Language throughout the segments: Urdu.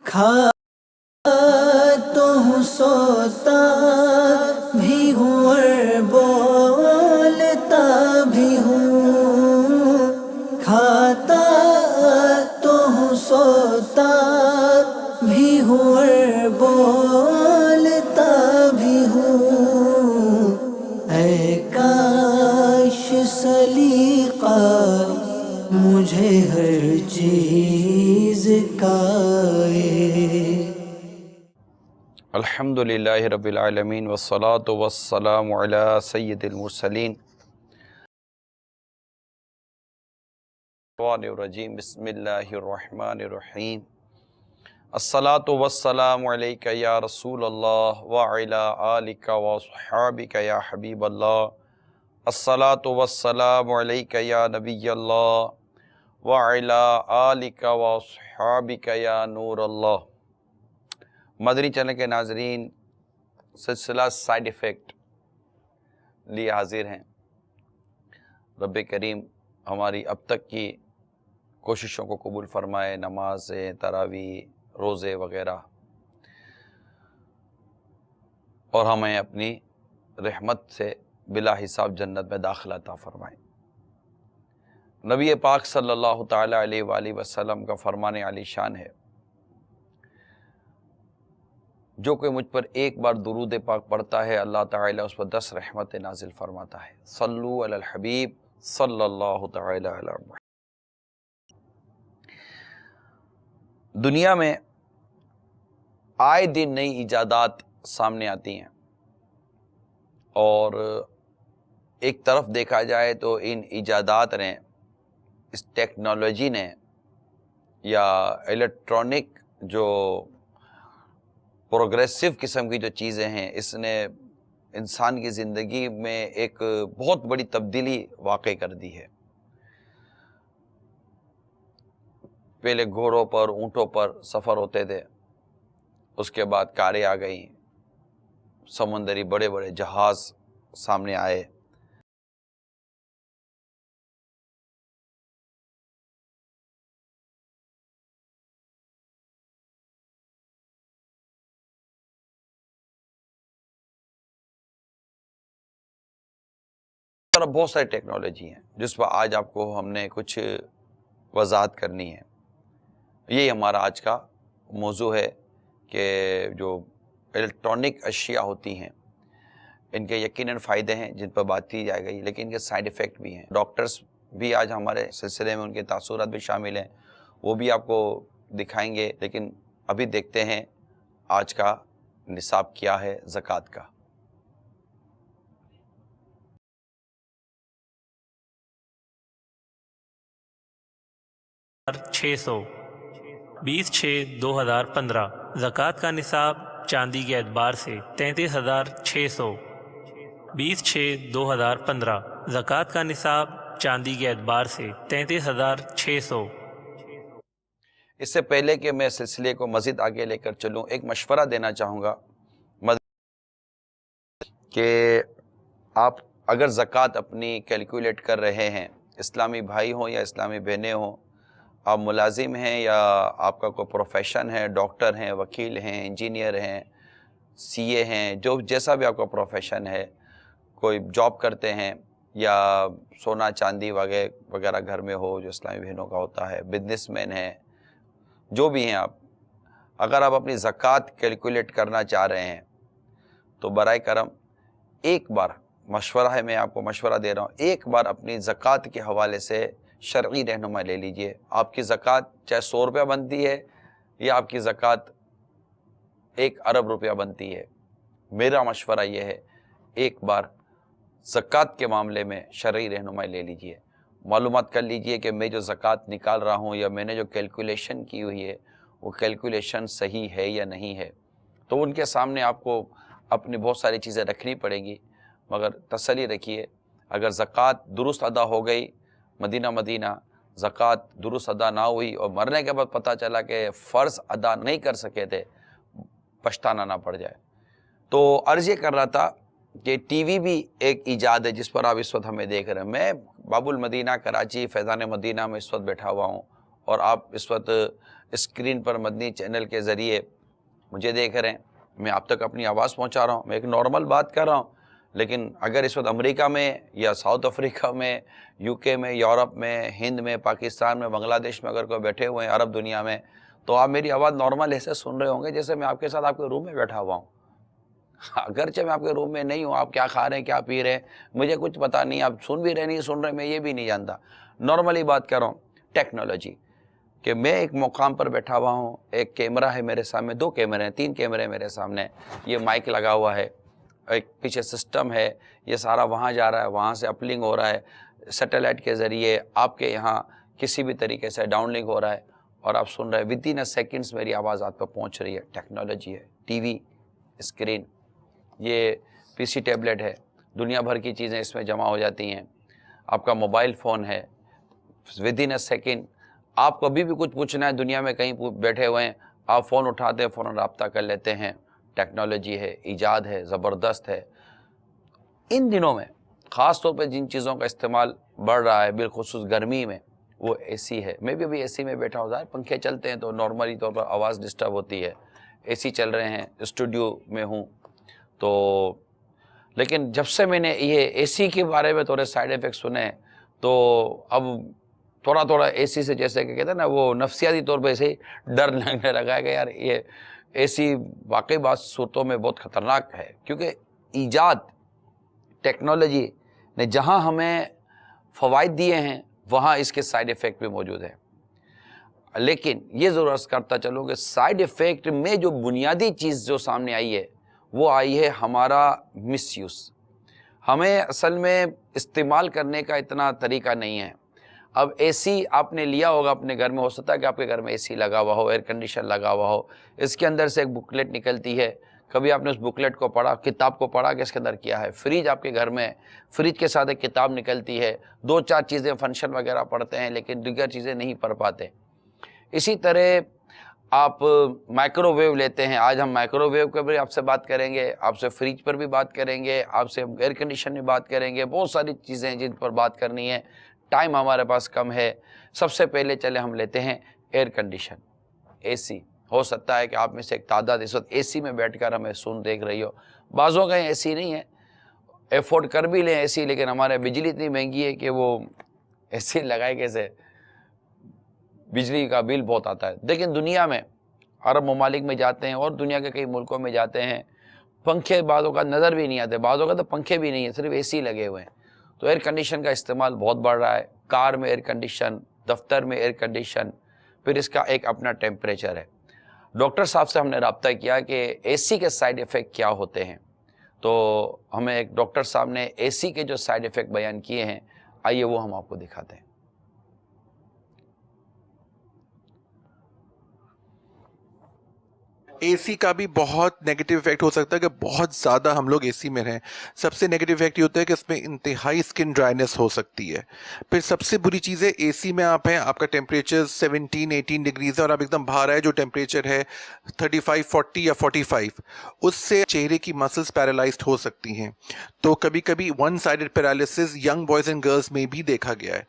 کھا تو ہوں، سوتا بھی ہوں اور بولتا بھی ہوں، کھاتا تو ہوں، سوتا بھی ہوں اور بولتا بھی ہوں۔ اے کاش سلیقہ مجھے ہر چیز کا الحمدللہ رب العالمین والصلاة والسلام علی سید المرسلین۔ الرجیم بسم اللہ الرحمن الرحیم۔ الصلاة والسلام علیک یا رسول اللہ وعلی آلک واصحابک یا حبیب اللہ۔ الصلاة والسلام علیک یا نبی اللہ وعلی آلک واصحابک یا نور اللہ۔ مدنی چینل کے ناظرین، سلسلہ سائیڈ ایفیکٹ لیے حاضر ہیں۔ رب کریم ہماری اب تک کی کوششوں کو قبول فرمائے، نمازیں، تراویح، روزے وغیرہ، اور ہمیں اپنی رحمت سے بلا حساب جنت میں داخلہ عطا فرمائے۔ نبی پاک صلی اللہ تعالی علیہ وآلہ وسلم کا فرمان علی شان ہے، جو کوئی مجھ پر ایک بار درود پاک پڑھتا ہے، اللہ تعالیٰ اس پر 10 رحمت نازل فرماتا ہے۔ صلو علی الحبیب صلی اللہ تعالی علی محمد۔ دنیا میں آئے دن نئی ایجادات سامنے آتی ہیں، اور ایک طرف دیکھا جائے تو ان ایجادات نے، اس ٹیکنالوجی نے یا الیکٹرانک جو پروگریسو قسم کی جو چیزیں ہیں، اس نے انسان کی زندگی میں ایک بہت بڑی تبدیلی واقع کر دی ہے۔ پہلے گھوڑوں پر، اونٹوں پر سفر ہوتے تھے، اس کے بعد کاریں آ گئیں، سمندری بڑے بڑے جہاز سامنے آئے۔ اور بہت ساری ٹیکنالوجی ہیں جس پر آج آپ کو ہم نے کچھ وضاحت کرنی ہے۔ یہی ہمارا آج کا موضوع ہے کہ جو الیکٹرانک اشیاء ہوتی ہیں، ان کے یقیناً فائدے ہیں جن پر بات کی جائے گی، لیکن ان کے سائیڈ ایفیکٹ بھی ہیں۔ ڈاکٹرز بھی آج ہمارے سلسلے میں ان کے تاثرات بھی شامل ہیں، وہ بھی آپ کو دکھائیں گے۔ لیکن ابھی دیکھتے ہیں آج کا نصاب کیا ہے زکوٰۃ کا۔ 600 20/6/2015 زکوٰۃ کا نصاب چاندی کے اعتبار سے 33,600۔ 20/6/2015 زکوٰۃ کا نصاب چاندی کے اعتبار سے 33,600۔ اس سے پہلے کہ میں سلسلے کو مزید آگے لے کر چلوں، ایک مشورہ دینا چاہوں گا کہ آپ اگر زکوٰۃ اپنی کیلکولیٹ کر رہے ہیں، اسلامی بھائی ہوں یا اسلامی بہنیں ہوں، آپ ملازم ہیں یا آپ کا کوئی پروفیشن ہے، ڈاکٹر ہیں، وکیل ہیں، انجینئر ہیں، سی اے ہیں، جو جیسا بھی آپ کا پروفیشن ہے، کوئی جاب کرتے ہیں یا سونا چاندی وغیرہ گھر میں ہو جو اسلامی بہنوں کا ہوتا ہے، بزنس مین ہیں، جو بھی ہیں آپ، اگر آپ اپنی زکوٰۃ کیلکولیٹ کرنا چاہ رہے ہیں تو برائے کرم ایک بار، مشورہ ہے، میں آپ کو مشورہ دے رہا ہوں، ایک بار اپنی زکوٰۃ کے حوالے سے شرعی رہنمائی لے لیجئے۔ آپ کی زکوٰۃ چاہے 100 روپیہ بنتی ہے یا آپ کی زکوٰۃ 1 ارب روپیہ بنتی ہے، میرا مشورہ یہ ہے ایک بار زکوٰۃ کے معاملے میں شرعی رہنمائی لے لیجئے، معلومات کر لیجئے کہ میں جو زکوٰۃ نکال رہا ہوں یا میں نے جو کیلکولیشن کی ہوئی ہے وہ کیلکولیشن صحیح ہے یا نہیں ہے۔ تو ان کے سامنے آپ کو اپنی بہت ساری چیزیں رکھنی پڑیں گی، مگر تسلی رکھیے، اگر زکوٰۃ درست ادا ہو گئی، مدینہ زکوٰۃ درست ادا نہ ہوئی اور مرنے کے بعد پتہ چلا کہ فرض ادا نہیں کر سکے تھے، پچھتانا نہ پڑ جائے۔ تو عرض یہ کر رہا تھا کہ ٹی وی بھی ایک ایجاد ہے جس پر آپ اس وقت ہمیں دیکھ رہے ہیں۔ میں باب المدینہ کراچی فیضان مدینہ میں اس وقت بیٹھا ہوا ہوں، اور آپ اس وقت اسکرین پر مدنی چینل کے ذریعے مجھے دیکھ رہے ہیں، میں آپ تک اپنی آواز پہنچا رہا ہوں، میں ایک نارمل بات کر رہا ہوں، لیکن اگر اس وقت امریکہ میں یا ساؤتھ افریقہ میں، یو کے میں، یورپ میں، ہند میں، پاکستان میں، بنگلہ دیش میں اگر کوئی بیٹھے ہوئے ہیں عرب دنیا میں، تو آپ میری آواز نارمل ایسے سن رہے ہوں گے جیسے میں آپ کے ساتھ آپ کے روم میں بیٹھا ہوا ہوں. اگرچہ میں آپ کے روم میں نہیں ہوں، آپ کیا کھا رہے ہیں، کیا پی رہے ہیں، مجھے کچھ پتہ نہیں، آپ سن بھی رہے نہیں سن رہے، میں یہ بھی نہیں جانتا. نارملی بات کر رہا ہوں ٹیکنالوجی، کہ میں ایک مقام پر بیٹھا ہوا ہوں، ایک کیمرہ ہے میرے سامنے، 2 کیمرے ہیں، 3 کیمرے میرے سامنے، یہ مائک لگا ہوا ہے، ایک پیچھے سسٹم ہے، یہ سارا وہاں جا رہا ہے، وہاں سے اپ لنک ہو رہا ہے، سیٹلائٹ کے ذریعے آپ کے یہاں کسی بھی طریقے سے ڈاؤن لنک ہو رہا ہے اور آپ سن رہے ہیں. ود ان سیکنڈس میری آواز آپ پہ پہنچ رہی ہے. ٹیکنالوجی ہے، ٹی وی اسکرین، یہ پی سی ٹیبلٹ ہے، دنیا بھر کی چیزیں اس میں جمع ہو جاتی ہیں. آپ کا موبائل فون ہے، ود ان سیکنڈ آپ کو ابھی بھی کچھ پوچھنا ہے، دنیا میں کہیں بیٹھے ہوئے ہیں، آپ فون اٹھاتے ہیں، فوراً رابطہ کر لیتے ہیں. ٹیکنالوجی ہے، ایجاد ہے، زبردست ہے. ان دنوں میں خاص طور پہ جن چیزوں کا استعمال بڑھ رہا ہے، بالخصوص گرمی میں، وہ اے سی ہے. میں بھی ابھی اے سی میں بیٹھا ہوں، پنکھے چلتے ہیں تو نارملی طور پر آواز ڈسٹرب ہوتی ہے. اے سی چل رہے ہیں، اسٹوڈیو میں ہوں تو، لیکن جب سے میں نے یہ اے سی کے بارے میں تھوڑے سائیڈ ایفیکٹ سنے تو اب تھوڑا اے سی سے جیسے کہ کہتے ہیں نا، وہ نفسیاتی طور پہ ایسے ہی ڈر لگنے لگا ہے کہ یار یہ اے سی واقعی بعض صورتوں میں بہت خطرناک ہے. کیونکہ ایجاد ٹیکنالوجی نے جہاں ہمیں فوائد دیے ہیں وہاں اس کے سائیڈ ایفیکٹ بھی موجود ہیں. لیکن یہ ضرور عرض کرتا چلوں کہ سائیڈ ایفیکٹ میں جو بنیادی چیز جو سامنے آئی ہے وہ آئی ہے ہمارا مس یوز. ہمیں اصل میں استعمال کرنے کا اتنا طریقہ نہیں ہے. اب اے سی آپ نے لیا ہوگا اپنے گھر میں، ہو سکتا ہے کہ آپ کے گھر میں اے سی لگا ہوا ہو، ایئر کنڈیشن لگا ہوا ہو، اس کے اندر سے ایک بکلیٹ نکلتی ہے. کبھی آپ نے اس بکلیٹ کو پڑھا، کتاب کو پڑھا کہ اس کے اندر کیا ہے. فریج آپ کے گھر میں، فریج کے ساتھ ایک کتاب نکلتی ہے. 2-4 چیزیں فنکشن وغیرہ پڑھتے ہیں لیکن دیگر چیزیں نہیں پڑھ پاتے. اسی طرح آپ مائکرو ویو لیتے ہیں. آج ہم مائکرو ویو کے بھی آپ سے بات کریں گے، آپ سے فریج پر بھی بات کریں گے، آپ سے ایئر کنڈیشن میں بات کریں گے. بہت ساری چیزیں جن پر بات کرنی ہے، ٹائم ہمارے پاس کم ہے. سب سے پہلے چلے ہم لیتے ہیں ایئر کنڈیشن، اے سی. ہو سکتا ہے کہ آپ میں سے ایک تعداد اس وقت اے سی میں بیٹھ کر ہمیں سن دیکھ رہی ہو. بعضوں کا اے سی نہیں ہے، ایفورڈ کر بھی لیں اے سی، لیکن ہمارے بجلی اتنی مہنگی ہے کہ وہ اے سی لگائے کیسے، بجلی کا بل بہت آتا ہے. لیکن دنیا میں عرب ممالک میں جاتے ہیں اور دنیا کے کئی ملکوں میں جاتے ہیں، پنکھے بعضوں کا نظر بھی نہیں آتے، بعضوں کا تو پنکھے بھی نہیں ہیں، صرف اے سی لگے ہوئے ہیں. تو ایئر کنڈیشن کا استعمال بہت بڑھ رہا ہے. کار میں ایئر کنڈیشن، دفتر میں ایئر کنڈیشن، پھر اس کا ایک اپنا ٹیمپریچر ہے. ڈاکٹر صاحب سے ہم نے رابطہ کیا کہ اے سی کے سائیڈ ایفیکٹ کیا ہوتے ہیں، تو ہمیں ایک ڈاکٹر صاحب نے اے سی کے جو سائیڈ ایفیکٹ بیان کیے ہیں، آئیے وہ ہم آپ کو دکھاتے ہیں. اے سی کا بھی بہت نیگیٹو افیکٹ ہو سکتا ہے کہ بہت زیادہ ہم لوگ اے سی میں رہیں. سب سے نیگیٹو افیکٹ یہ ہوتا ہے کہ اس میں انتہائی اسکن ڈرائنس ہو سکتی ہے. پھر سب سے بری چیز ہے اے سی میں آپ ہیں، آپ کا ٹیمپریچر 17-18 ڈگریز ہے اور آپ ایک دم باہر آئے جو ٹیمپریچر ہے 35, 40 یا 45، اس سے چہرے کی مسلس پیرالائزڈ ہو سکتی ہیں. تو کبھی کبھی one sided paralysis young boys and girls میں بھی دیکھا گیا ہے.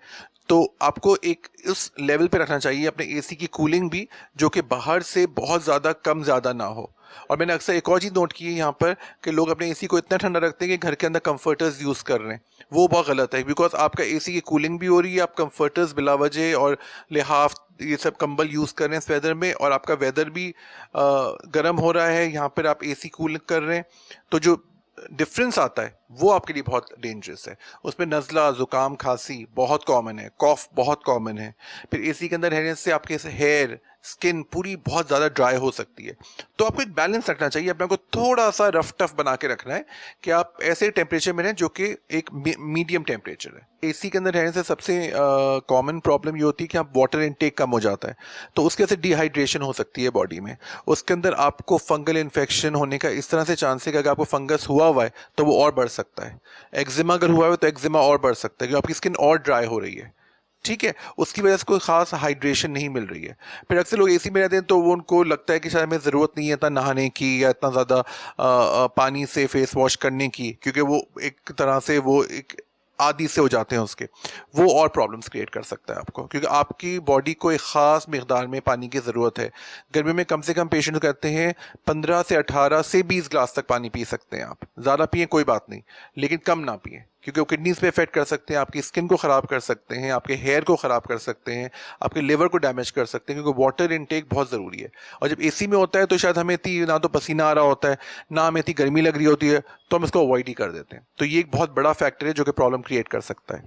تو آپ کو ایک اس لیول پہ رکھنا چاہیے اپنے اے سی کی کولنگ بھی، جو کہ باہر سے بہت زیادہ کم زیادہ نہ ہو. اور میں نے اکثر ایک اور چیز نوٹ کی ہے یہاں پر کہ لوگ اپنے اے سی کو اتنا ٹھنڈا رکھتے ہیں کہ گھر کے اندر کمفرٹرز یوز کر رہے ہیں. وہ بہت غلط ہے، بیکاز آپ کا اے سی کی کولنگ بھی ہو رہی ہے، آپ کمفرٹرز بلا وجہ اور لحاف یہ سب کمبل یوز کر رہے ہیں اس ویدر میں، اور آپ کا ویدر بھی گرم ہو رہا ہے، یہاں پر آپ اے سی کولنگ کر رہے ہیں. تو جو ڈفرینس آتا ہے وہ آپ کے لیے بہت ڈینجرس ہے. اس میں نزلہ، زکام، کھانسی بہت کامن ہے، کاف بہت کامن ہے. پھر اے سی کے اندر رہنے سے آپ کے ہیئر، اسکن پوری بہت زیادہ ڈرائی ہو سکتی ہے. تو آپ کو ایک بیلنس رکھنا چاہیے، اپنے کو تھوڑا سا رف ٹف بنا کے رکھنا ہے کہ آپ ایسے ٹیمپریچر میں رہیں جو کہ ایک میڈیم ٹیمپریچر ہے. اے سی کے اندر رہنے سے سب سے کامن پرابلم یہ ہوتی ہے کہ آپ واٹر انٹیک کم ہو جاتا ہے، تو اس کے سے ڈی ہائیڈریشن ہو سکتی ہے باڈی میں. اس کے اندر آپ کو فنگل انفیکشن ہونے کا اس طرح سے چانس ہے کہ اگر آپ کو فنگس ہوا ہے تو وہ اور بڑھ سکتا ہے. ایگزیما اگر ہوا ہے تو ایگزیما اور بڑھ سکتا ہے کیونکہ آپ کی اسکن اور ڈرائی ہو رہی ہے. ٹھیک ہے، اس کی وجہ سے کوئی خاص ہائیڈریشن نہیں مل رہی ہے. پھر اکثر لوگ اے سی میں رہتے ہیں تو وہ ان کو لگتا ہے کہ شاید ہمیں ضرورت نہیں ہے اتنا نہانے کی یا اتنا زیادہ پانی سے فیس واش کرنے کی، کیونکہ وہ ایک طرح سے وہ ایک عادی سے ہو جاتے ہیں اس کے، وہ اور پرابلمس کریٹ کر سکتا ہے آپ کو، کیونکہ آپ کی باڈی کو ایک خاص مقدار میں پانی کی ضرورت ہے. گرمی میں کم سے کم پیشنٹ کہتے ہیں 15 سے 18 سے 20 گلاس تک پانی پی سکتے ہیں آپ. زیادہ پئیں کوئی بات نہیں، لیکن کم نہ پئیں، کیونکہ وہ کڈنیز پہ افیکٹ کر سکتے ہیں، آپ کی اسکن کو خراب کر سکتے ہیں، آپ کے ہیئر کو خراب کر سکتے ہیں، آپ کے لیور کو ڈیمیج کر سکتے ہیں، کیونکہ واٹر انٹیک بہت ضروری ہے. اور جب اے سی میں ہوتا ہے تو شاید ہمیں اتنی نہ تو پسینہ آ رہا ہوتا ہے، نہ ہمیں اتنی گرمی لگ رہی ہوتی ہے، تو ہم اس کو اوائڈ ہی کر دیتے ہیں. تو یہ ایک بہت بڑا فیکٹر ہے جو کہ پرابلم کریٹ کر سکتا ہے.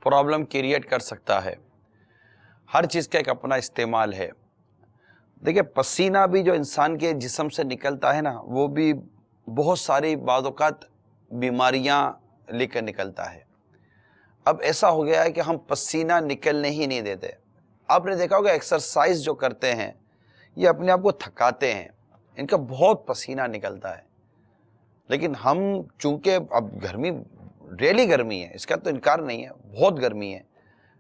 پرابلم کریٹ کر سکتا ہے. ہر چیز کا ایک اپنا استعمال ہے. دیکھیں پسینہ بھی جو انسان کے جسم سے نکلتا ہے نا، وہ بھی بہت ساری بعض اوقات بیماریاں لے کر نکلتا ہے. اب ایسا ہو گیا ہے کہ ہم پسینہ نکلنے ہی نہیں دیتے. آپ نے دیکھا ہوگا ایکسرسائز جو کرتے ہیں یہ اپنے آپ کو تھکاتے ہیں، ان کا بہت پسینہ نکلتا ہے. لیکن ہم چونکہ اب گرمی ریلی گرمی ہے، اس کا تو انکار نہیں ہے، بہت گرمی ہے،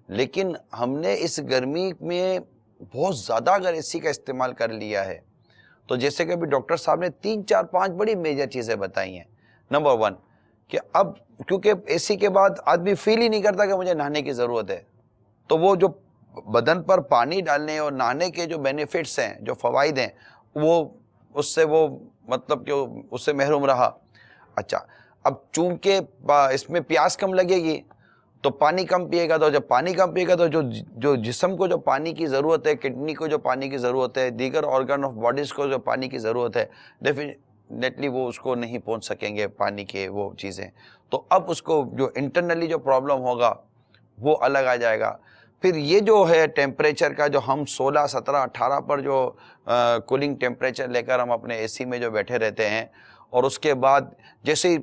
لیکن ہم نے اس گرمی میں بہت زیادہ اگر اے سی کا استعمال کر لیا ہے تو جیسے کہ ابھی ڈاکٹر صاحب نے 3 4 5 بڑی میجر چیزیں بتائی ہیں. نمبر 1 کہ اب کیونکہ اے سی کے بعد آدمی فیل ہی نہیں کرتا کہ مجھے نہانے کی ضرورت ہے، تو وہ جو بدن پر پانی ڈالنے اور نہانے کے جو بینیفٹس ہیں، جو فوائد ہیں، وہ اس سے وہ مطلب کہ اس سے محروم رہا. اچھا اب چونکہ اس میں پیاس کم لگے گی تو پانی کم پیے گا، تو جب پانی کم پیے گا تو جو جسم کو جو پانی کی ضرورت ہے، کڈنی کو جو پانی کی ضرورت ہے، دیگر آرگن آف باڈیز کو جو پانی کی ضرورت ہے، ڈیفینیٹلی وہ اس کو نہیں پہنچ سکیں گے پانی کے وہ چیزیں. تو اب اس کو جو انٹرنلی جو پرابلم ہوگا وہ الگ آ جائے گا. پھر یہ جو ہے ٹیمپریچر کا جو ہم 16 17 18 پر جو کولنگ ٹیمپریچر لے کر ہم اپنے اے سی میں جو بیٹھے رہتے ہیں، اور اس کے بعد جیسے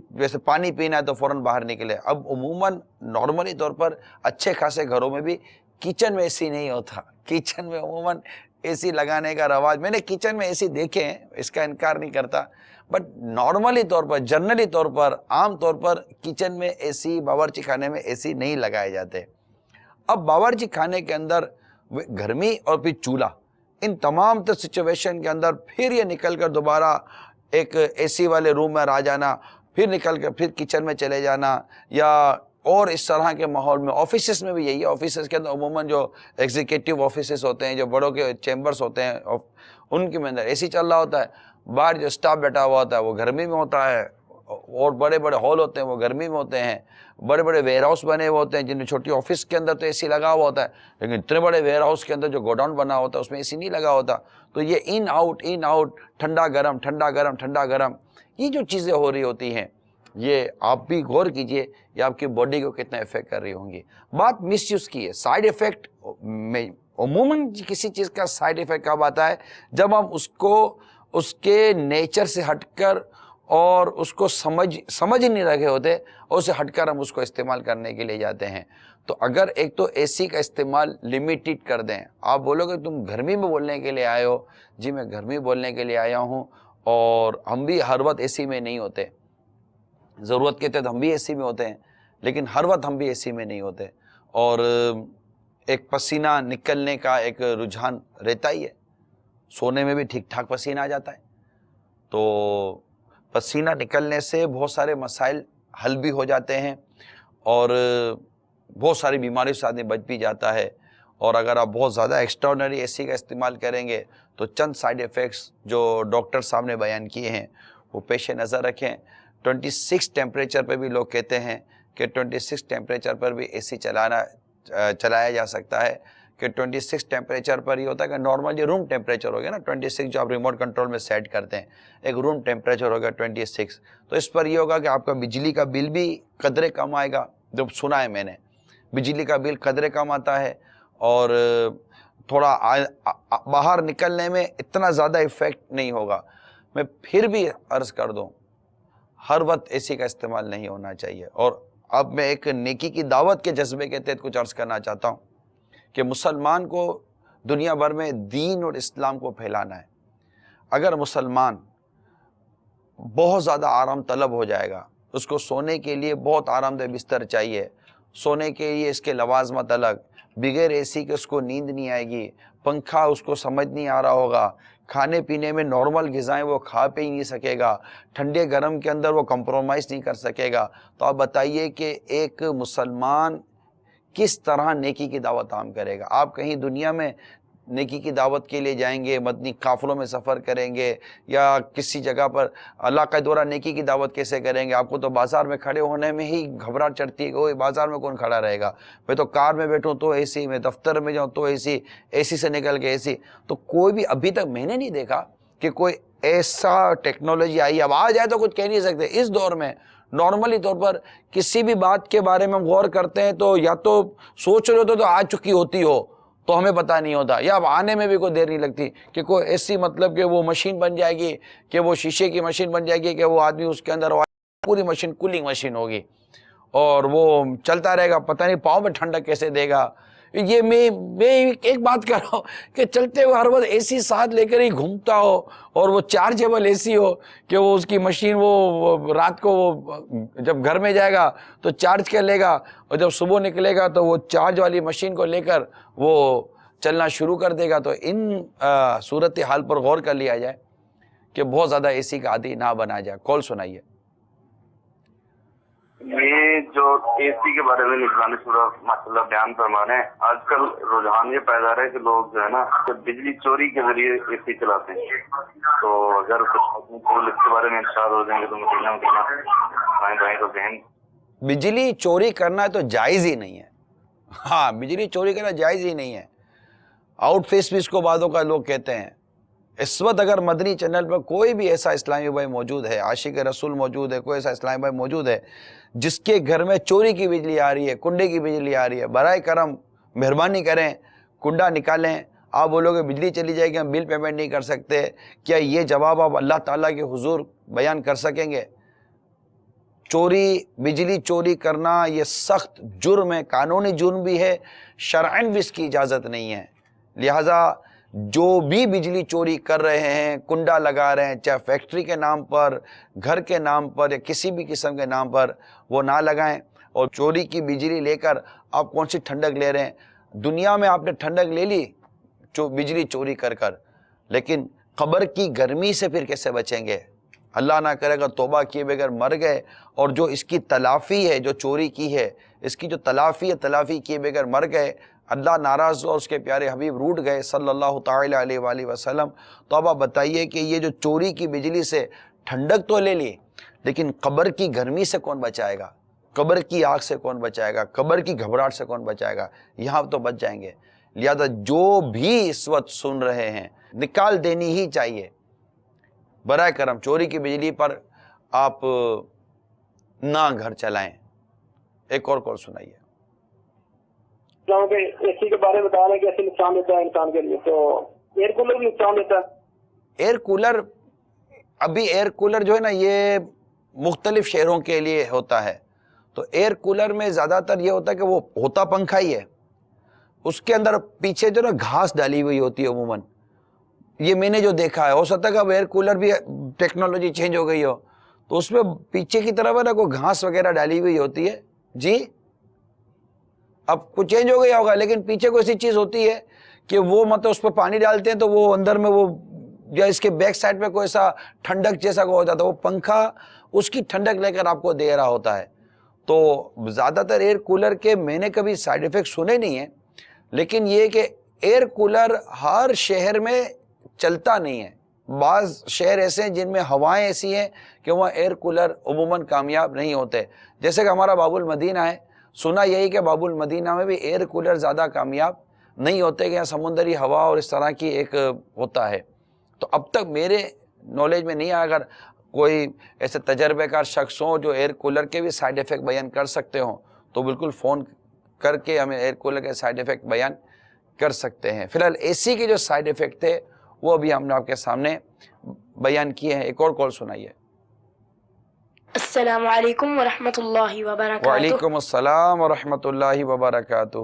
پانی پینا ہے تو فوراً باہر نکلے. اب عموماً نارملی طور پر اچھے خاصے گھروں میں بھی کچن میں اے سی نہیں ہوتا. کچن میں عموماً اے سی لگانے کا رواج، میں نے کچن میں اے سی دیکھے ہیں، اس کا انکار نہیں کرتا، بٹ نارملی طور پر جنرلی طور پر عام طور پر کچن میں اے سی، باورچی خانے میں اے سی نہیں لگائے جاتے. اب باورچی خانے کے اندر گرمی اور پھر چولہا، ان تمام تر سچویشن کے اندر پھر یہ نکل کر دوبارہ ایک اے سی والے روم میں آ جانا، پھر نکل کر پھر کچن میں چلے جانا، یا اور اس طرح کے ماحول میں آفیسز میں بھی یہی ہے. آفیسز کے اندر عموماً جو ایگزیکٹو آفیسز ہوتے ہیں، جو بڑوں کے چیمبرز ہوتے ہیں، ان کے اندر اے سی چل رہا ہوتا ہے. باہر جو اسٹاف بیٹھا ہوا ہوتا ہے وہ گرمی میں ہوتا ہے، اور بڑے بڑے ہال ہوتے ہیں وہ گرمی میں ہوتے ہیں. بڑے بڑے ویئر ہاؤس بنے ہوئے ہوتے ہیں جن میں چھوٹی آفس کے اندر تو اے سی لگا ہوا ہوتا ہے، لیکن اتنے بڑے ویئر ہاؤس کے اندر جو گوڈاؤن بنا ہوتا ہے اس میں اے سی نہیں لگا ہوتا. تو یہ ان آؤٹ ٹھنڈا گرم ٹھنڈا گرم ٹھنڈا گرم، یہ جو چیزیں ہو رہی ہوتی ہیں، یہ آپ بھی غور کیجئے یہ آپ کی باڈی کو کتنا افیکٹ کر رہی ہوں گی. بات مس یوز کی ہے. سائیڈ ایفیکٹ میں عموماً کسی چیز کا سائیڈ ایفیکٹ کب آتا ہے؟ جب ہم اس کو اس کے نیچر سے ہٹ کر اور اس کو سمجھ نہیں رکھے ہوتے، اور اسے ہٹ کر ہم اس کو استعمال کرنے کے لیے جاتے ہیں. تو اگر ایک تو اے سی کا استعمال لمیٹڈ کر دیں. آپ بولو گے تم گرمی میں بولنے کے لیے آئے ہو. جی میں گرمی بولنے کے لیے آیا ہوں، اور ہم بھی ہر وقت اے سی میں نہیں ہوتے. ضرورت کے تحت ہم بھی اے سی میں ہوتے ہیں، لیکن ہر وقت ہم بھی اے سی میں نہیں ہوتے. اور ایک پسینہ نکلنے کا ایک رجحان رہتا ہی ہے. سونے میں بھی ٹھیک ٹھاک پسینہ آ جاتا ہے. تو پسینہ نکلنے سے بہت سارے مسائل حل بھی ہو جاتے ہیں، اور بہت ساری بیماریوں سے آدمی بچ بھی جاتا ہے. اور اگر آپ بہت زیادہ ایکسٹراڈنری اے سی کا استعمال کریں گے تو چند سائیڈ ایفیکٹس جو ڈاکٹر صاحب نے بیان کیے ہیں وہ پیش نظر رکھیں. 26 ٹیمپریچر پہ بھی لوگ کہتے ہیں کہ 26 ٹیمپریچر پر بھی اے سی چلایا جا سکتا ہے. کہ 26 ٹیمپریچر پر یہ ہوتا ہے کہ نارمل یہ روم ٹیمپریچر ہو گیا نا، 26 جو آپ ریموٹ کنٹرول میں سیٹ کرتے ہیں، ایک روم ٹیمپریچر ہوگا 26. تو اس پر یہ ہوگا کہ آپ کا بجلی کا بل بھی قدرے کم آئے گا. جب سنا ہے میں نے بجلی کا بل قدرے کم آتا ہے، اور تھوڑا باہر نکلنے میں اتنا زیادہ ایفیکٹ نہیں ہوگا. میں پھر بھی عرض کر دوں ہر وقت اے سی کا استعمال نہیں ہونا چاہیے. اور اب میں ایک نیکی کی دعوت کے جذبے کے تحت کچھ عرض کرنا چاہتا ہوں کہ مسلمان کو دنیا بھر میں دین اور اسلام کو پھیلانا ہے. اگر مسلمان بہت زیادہ آرام طلب ہو جائے گا، اس کو سونے کے لیے بہت آرام دہ بستر چاہیے، سونے کے لیے اس کے لوازمات الگ، بغیر اے سی کے اس کو نیند نہیں آئے گی، پنکھا اس کو سمجھ نہیں آ رہا ہوگا، کھانے پینے میں نارمل غذائیں وہ کھا پی نہیں سکے گا، ٹھنڈے گرم کے اندر وہ کمپرومائز نہیں کر سکے گا، تو آپ بتائیے کہ ایک مسلمان کس طرح نیکی کی دعوت عام کرے گا؟ آپ کہیں دنیا میں نیکی کی دعوت کے لیے جائیں گے، مدنی قافلوں میں سفر کریں گے، یا کسی جگہ پر اللہ کا دورہ نیکی کی دعوت کیسے کریں گے؟ آپ کو تو بازار میں کھڑے ہونے میں ہی گھبراہٹ چڑھتی ہے کہ اوہ بازار میں کون کھڑا رہے گا، میں تو کار میں بیٹھوں تو اے سی، میں دفتر میں جاؤں تو اے سی سے نکل کے اے سی۔ تو کوئی بھی ابھی تک میں نے نہیں دیکھا کہ کوئی ایسا ٹیکنالوجی آئی، اب آ جائے تو کچھ کہہ نہیں سکتے۔ اس دور میں نارملی طور پر کسی بھی بات کے بارے میں ہم غور کرتے ہیں تو یا تو سوچ رہے ہوتے تو آ چکی ہوتی ہو تو ہمیں پتہ نہیں ہوتا، یا اب آنے میں بھی کوئی دیر نہیں لگتی کہ کوئی ایسی مطلب کہ وہ مشین بن جائے گی، کہ وہ شیشے کی مشین بن جائے گی کہ وہ آدمی اس کے اندر پوری مشین کولنگ مشین ہوگی اور وہ چلتا رہے گا، پتہ نہیں پاؤں میں ٹھنڈک کیسے دے گا۔ یہ میں ایک بات کر رہا ہوں کہ چلتے ہوئے ہر وقت اے سی ساتھ لے کر ہی گھومتا ہو اور وہ چارجیبل اے سی ہو کہ وہ اس کی مشین وہ رات کو وہ جب گھر میں جائے گا تو چارج کر لے گا اور جب صبح نکلے گا تو وہ چارج والی مشین کو لے کر وہ چلنا شروع کر دے گا۔ تو ان صورتحال پر غور کر لیا جائے کہ بہت زیادہ اے سی کا عادی نہ بنا جائے۔ کال سنائیے۔ یہ جو اے سی کے بارے میں نگرانی شورا ماشاءاللہ بیان فرما رہے ہیں، آج کل رجحان یہ پیدا رہا ہے کہ لوگ جو ہے نا بجلی چوری کے ذریعے اے سی چلاتے ہیں، تو اگر کچھ اس کے بارے میں ارشاد ہو جائیں گے تو مدینہ بھائی تو بہن۔ بجلی چوری کرنا تو جائز ہی نہیں ہے، ہاں بجلی چوری کرنا جائز ہی نہیں ہے، آؤٹ فیس بھی اس کو بعدوں کا لوگ کہتے ہیں۔ اس وقت اگر مدنی چینل پر کوئی بھی ایسا اسلامی بھائی موجود ہے، عاشق رسول موجود ہے، کوئی ایسا اسلامی بھائی موجود ہے جس کے گھر میں چوری کی بجلی آ رہی ہے، کنڈے کی بجلی آ رہی ہے، برائے کرم مہربانی کریں کنڈا نکالیں۔ آپ بولو کہ بجلی چلی جائے گی ہم بل پیمنٹ نہیں کر سکتے، کیا یہ جواب آپ اللہ تعالیٰ کے حضور بیان کر سکیں گے؟ چوری، بجلی چوری کرنا یہ سخت جرم ہے، قانونی جرم بھی ہے، شرعاً بھی اس کی اجازت نہیں ہے۔ لہٰذا جو بھی بجلی چوری کر رہے ہیں، کنڈا لگا رہے ہیں، چاہے فیکٹری کے نام پر، گھر کے نام پر یا کسی بھی قسم کے نام پر، وہ نہ لگائیں۔ اور چوری کی بجلی لے کر آپ کون سی ٹھنڈک لے رہے ہیں؟ دنیا میں آپ نے ٹھنڈک لے لی بجلی چوری کر کر، لیکن قبر کی گرمی سے پھر کیسے بچیں گے؟ اللہ نہ کرے گا توبہ کیے بغیر مر گئے اور جو اس کی تلافی ہے، جو چوری کی ہے اس کی جو تلافی ہے، تلافی کیے بغیر مر گئے، اللہ ناراض اور اس کے پیارے حبیب روٹ گئے صلی اللہ تعالی علیہ وآلہ وسلم، تو اب آپ بتائیے کہ یہ جو چوری کی بجلی سے ٹھنڈک تو لے لی، لیکن قبر کی گرمی سے کون بچائے گا؟ قبر کی آگ سے کون بچائے گا؟ قبر کی گھبراہٹ سے کون بچائے گا؟ یہاں تو بچ جائیں گے۔ لہذا جو بھی اس وقت سن رہے ہیں نکال دینی ہی چاہیے، برائے کرم چوری کی بجلی پر آپ نہ گھر چلائیں۔ ایک اور کال سنائیے۔ اے سی کے بارے میں بتا رہے ہیں کہ ایسے نقصان دیتا ہے انسان کے لیے، تو ایئر کولر بھی نقصان دیتا ہے؟ ایئر کولر، ابھی ایئر کولر جو ہے نا یہ مختلف شہروں کے لیے ہوتا ہے، تو ایئر کولر میں زیادہ تر یہ ہوتا ہے کہ وہ ہوتا پنکھا ہی ہے، اس کے اندر پیچھے جو نا گھاس ڈالی ہوئی ہوتی ہے عموماً، یہ میں نے جو دیکھا ہے۔ ہو سکتا ہے کہ اب ایئر کولر بھی ٹیکنالوجی چینج ہو گئی ہو تو اس میں پیچھے کی طرف ہے نا کوئی گھاس وغیرہ ڈالی ہوئی ہوتی ہے، جی اب کچھ چینج ہو گیا ہوگا، لیکن پیچھے کوئی ایسی چیز ہوتی ہے کہ وہ مطلب اس پہ پانی ڈالتے ہیں تو وہ اندر میں وہ یا اس کے بیک سائڈ پہ کوئی ایسا ٹھنڈک جیسا کو ہو جاتا ہے، وہ پنکھا اس کی ٹھنڈک لے کر آپ کو دے رہا ہوتا ہے۔ تو زیادہ تر ایئر کولر کے میں نے کبھی سائیڈ ایفیکٹ سنے نہیں ہیں، لیکن یہ کہ ایئر کولر ہر شہر میں چلتا نہیں ہے، بعض شہر ایسے ہیں جن میں ہوائیں ایسی ہیں کہ وہاں ایئر کولر عموماً کامیاب نہیں ہوتے، جیسے کہ ہمارا باب المدینہ ہے، سنا یہی کہ باب المدینہ میں بھی ایئر کولر زیادہ کامیاب نہیں ہوتے کہ یہاں سمندری ہوا اور اس طرح کی ایک ہوتا ہے۔ تو اب تک میرے نالج میں نہیں آیا، اگر کوئی ایسے تجربہ کار شخص ہوں جو ایئر کولر کے بھی سائیڈ ایفیکٹ بیان کر سکتے ہوں تو بالکل فون کر کے ہمیں ایئر کولر کے سائیڈ ایفیکٹ بیان کر سکتے ہیں۔ فی الحال اے سی کے جو سائیڈ ایفیکٹ تھے وہ ابھی ہم نے آپ کے سامنے بیان کیے ہیں۔ ایک اور کال سنائیے۔ السلام علیکم ورحمۃ اللہ وبرکاتہ۔ وعلیکم السلام ورحمۃ اللہ وبرکاتہ۔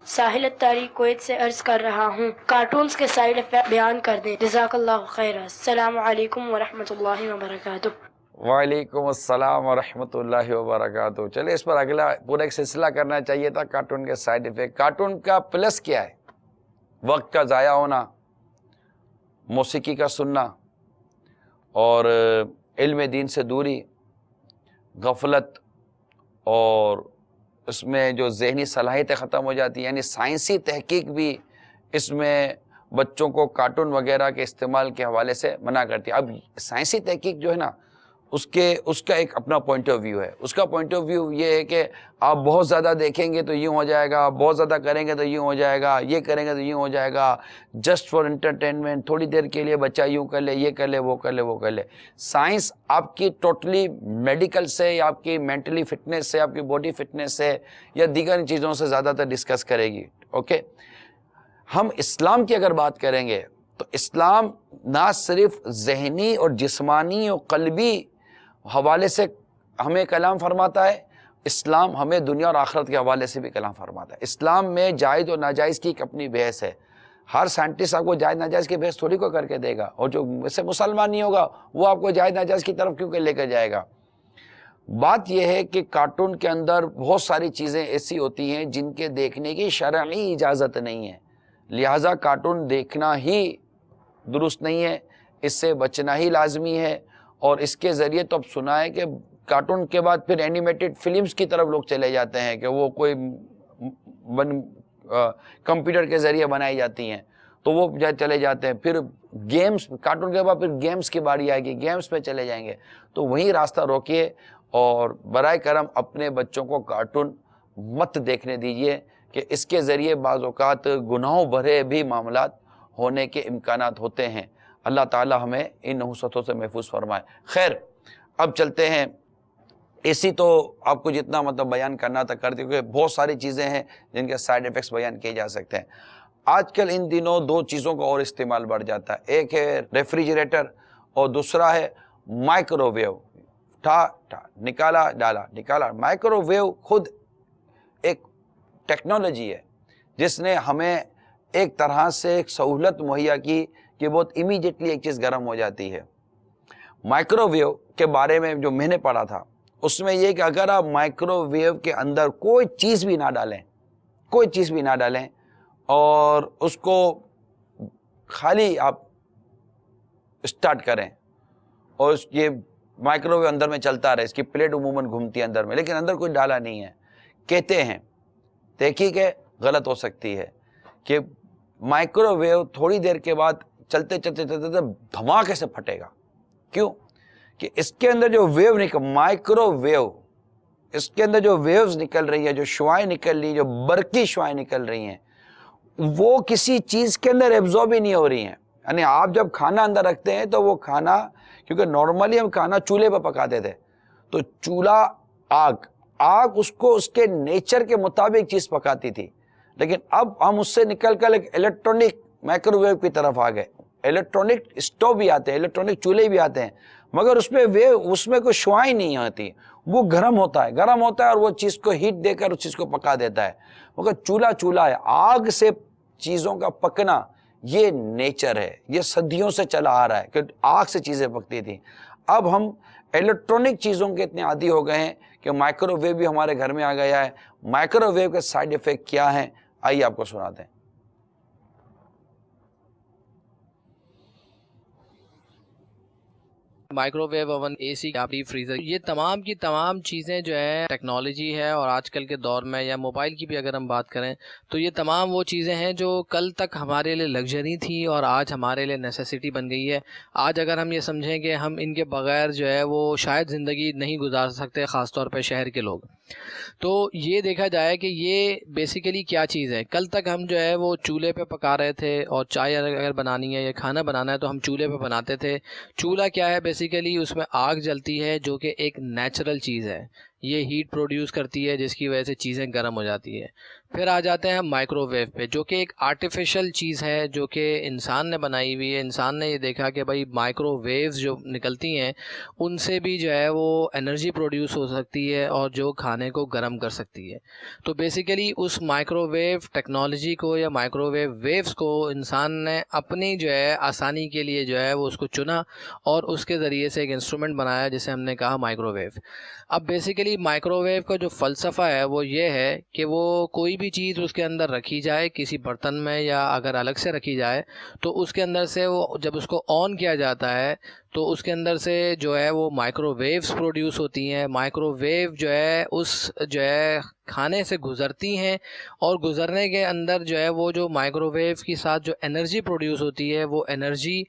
ساحل الطاری کویت سے عرض کر رہا ہوں، کارٹونز کے سائیڈ افیکٹ بیان کر دیں، جزاک اللہ خیر۔ السلام علیکم ورحمۃ اللہ وبرکاتہ۔ وعلیکم السلام ورحمۃ اللہ وبرکاتہ۔ چلے اس پر اگلا پورا ایک سلسلہ کرنا چاہیے تھا، کارٹون کے سائیڈ ایفیکٹ۔ کارٹون کا پلس کیا ہے؟ وقت کا ضائع ہونا، موسیقی کا سننا اور علم دین سے دوری، غفلت، اور اس میں جو ذہنی صلاحیتیں ختم ہو جاتی ہیں. یعنی سائنسی تحقیق بھی اس میں بچوں کو کارٹون وغیرہ کے استعمال کے حوالے سے منع کرتی ہے. اب سائنسی تحقیق جو ہے نا اس کا ایک اپنا پوائنٹ آف ویو ہے. اس کا پوائنٹ آف ویو یہ ہے کہ آپ بہت زیادہ دیکھیں گے تو یوں ہو جائے گا، بہت زیادہ کریں گے تو یوں ہو جائے گا، یہ کریں گے تو یوں ہو جائے گا، جسٹ فار انٹرٹینمنٹ، تھوڑی دیر کے لیے بچہ یوں کر لے، یہ کر لے، وہ کر لے، وہ کر لے. سائنس آپ کی ٹوٹلی میڈیکل سے یا آپ کی مینٹلی فٹنس سے، آپ کی باڈی فٹنس سے یا دیگر چیزوں سے زیادہ تر ڈسکس کرے گی. اوکے، ہم اسلام کی اگر بات کریں گے تو اسلام نہ صرف ذہنی اور جسمانی اور قلبی حوالے سے ہمیں کلام فرماتا ہے، اسلام ہمیں دنیا اور آخرت کے حوالے سے بھی کلام فرماتا ہے. اسلام میں جائز اور ناجائز کی ایک اپنی بحث ہے. ہر سائنٹسٹ آپ کو جائز ناجائز کی بحث تھوڑی کو کر کے دے گا، اور جو ویسے مسلمان نہیں ہوگا وہ آپ کو جائز ناجائز کی طرف کیوں کہ لے کر جائے گا. بات یہ ہے کہ کارٹون کے اندر بہت ساری چیزیں ایسی ہوتی ہیں جن کے دیکھنے کی شرعی اجازت نہیں ہے، لہٰذا کارٹون دیکھنا ہی درست نہیں ہے، اس سے بچنا ہی لازمی ہے. اور اس کے ذریعے تو اب سنا ہے کہ کارٹون کے بعد پھر اینیمیٹڈ فلمز کی طرف لوگ چلے جاتے ہیں کہ وہ کوئی کمپیوٹر کے ذریعے بنائی جاتی ہیں تو وہ چلے جاتے ہیں. پھر گیمز، کارٹون کے بعد پھر گیمز کی باری آئے گی، گیمز پہ چلے جائیں گے. تو وہیں راستہ روکیے اور برائے کرم اپنے بچوں کو کارٹون مت دیکھنے دیجیے کہ اس کے ذریعے بعض اوقات گناہوں بھرے بھی معاملات ہونے کے امکانات ہوتے ہیں. اللہ تعالی ہمیں ان نحوستوں سے محفوظ فرمائے. خیر، اب چلتے ہیں. اے سی تو آپ کو جتنا مطلب بیان کرنا تھا کر دیا، کیونکہ بہت ساری چیزیں ہیں جن کے سائیڈ ایفیکٹس بیان کیے جا سکتے ہیں. آج کل ان دنوں دو چیزوں کا اور استعمال بڑھ جاتا ہے، ایک ہے ریفریجریٹر اور دوسرا ہے مائکرو ویو. نکالا ڈالا نکالا. مائکرو ویو خود ایک ٹیکنالوجی ہے جس نے ہمیں ایک طرح سے ایک سہولت مہیا کی کہ بہت امیڈیٹلی ایک چیز گرم ہو جاتی ہے. مائکرو ویو کے بارے میں جو میں نے پڑھا تھا اس میں یہ کہ اگر آپ مائکرو ویو کے اندر کوئی چیز بھی نہ ڈالیں، کوئی چیز بھی نہ ڈالیں اور اس کو خالی آپ اسٹارٹ کریں اور یہ مائکرو ویو اندر میں چلتا رہے، اس کی پلیٹ عموماً گھومتی ہے اندر میں لیکن اندر کوئی ڈالا نہیں ہے. کہتے ہیں، تحقیق ہے، غلط ہو سکتی ہے، کہ مائکرو ویو تھوڑی دیر کے بعد چلتے چلتے چلتے دھماکے سے پھٹے گا. کیوں؟ کہ اس کے اندر جو ویو مائکرو ویو، اس کے اندر جو ویوز نکل رہی ہیں، جو شعاعیں نکل رہی ہیں، جو برقی شعاعیں نکل رہی ہیں، وہ کسی چیز کے اندر ایبزورب ہی نہیں ہو رہی ہیں. یعنی آپ جب کھانا اندر رکھتے ہیں تو وہ کھانا، کیونکہ نارملی ہم کھانا چولہے پہ پکاتے تھے تو چولہا آگ اس کو اس کے نیچر کے مطابق چیز پکاتی تھی، لیکن اب ہم اس سے نکل کر ایک الیکٹرانک مائکرو ویو کی طرف آ گئے. الیکٹرانک اسٹوو بھی آتے ہیں، الیکٹرانک چولہے بھی آتے ہیں، مگر اس میں کوئی شعاعیں نہیں آتی، وہ گرم ہوتا ہے اور وہ چیز کو ہیٹ دے کر اس چیز کو پکا دیتا ہے. مگر چولہا ہے، آگ سے چیزوں کا پکنا یہ نیچر ہے، یہ صدیوں سے چلا آ رہا ہے کہ آگ سے چیزیں پکتی تھیں. اب ہم الیکٹرانک چیزوں کے اتنے عادی ہو گئے ہیں کہ مائکرو ویو بھی ہمارے گھر میں آ گیا ہے. مائکرو ویو کے سائیڈ ایفیکٹ کیا ہیں آئیے آپ کو سناتے ہیں. مائکرو ویو اوون، اے سی، ڈیپ فریزر، یہ تمام کی تمام چیزیں جو ہے ٹیکنالوجی ہے. اور آج کل کے دور میں یا موبائل کی بھی اگر ہم بات کریں تو یہ تمام وہ چیزیں ہیں جو کل تک ہمارے لیے لگژری تھی اور آج ہمارے لیے نیسیسٹی بن گئی ہے. آج اگر ہم یہ سمجھیں کہ ہم ان کے بغیر جو ہے وہ شاید زندگی نہیں گزار سکتے، خاص طور پہ شہر کے لوگ، تو یہ دیکھا جائے کہ یہ بیسیکلی کیا چیز ہے. کل تک ہم جو ہے وہ چولہے پہ پکا رہے تھے، اور چائے اگر بنانی ہے یا کھانا بنانا ہے تو ہم چولہے پہ بناتے تھے. چولہا کیا ہے؟ بیسیکلی اس میں آگ جلتی ہے جو کہ ایک نیچرل چیز ہے، یہ ہیٹ پروڈیوس کرتی ہے جس کی وجہ سے چیزیں گرم ہو جاتی ہے. پھر آ جاتے ہیں ہم مائکرو ویو پہ، جو کہ ایک آرٹیفیشل چیز ہے جو کہ انسان نے بنائی ہوئی ہے. انسان نے یہ دیکھا کہ بھائی مائکرو ویوز جو نکلتی ہیں ان سے بھی جو ہے وہ انرجی پروڈیوس ہو سکتی ہے اور جو کھانے کو گرم کر سکتی ہے. تو بیسیکلی اس مائکرو ویو ٹیکنالوجی کو یا مائکرو ویو ویوز کو انسان نے اپنی جو ہے آسانی کے لیے جو ہے وہ اس کو چنا اور اس کے ذریعے سے ایک انسٹرومنٹ بنایا جسے ہم نے کہا مائکرو ویو. اب بیسیکلی بیسیکلی مائکرو ویو کا جو فلسفہ ہے وہ یہ ہے کہ وہ کوئی بھی چیز اس کے اندر رکھی جائے کسی برتن میں یا اگر الگ سے رکھی جائے تو اس کے اندر سے وہ جب اس کو آن کیا جاتا ہے تو اس کے اندر سے جو ہے وہ مائکرو ویوز پروڈیوس ہوتی ہیں. مائکرو ویو جو ہے اس جو ہے کھانے سے گزرتی ہیں اور گزرنے کے اندر جو ہے وہ جو مائکرو ویو کے ساتھ جو انرجی پروڈیوس ہوتی ہے وہ انرجی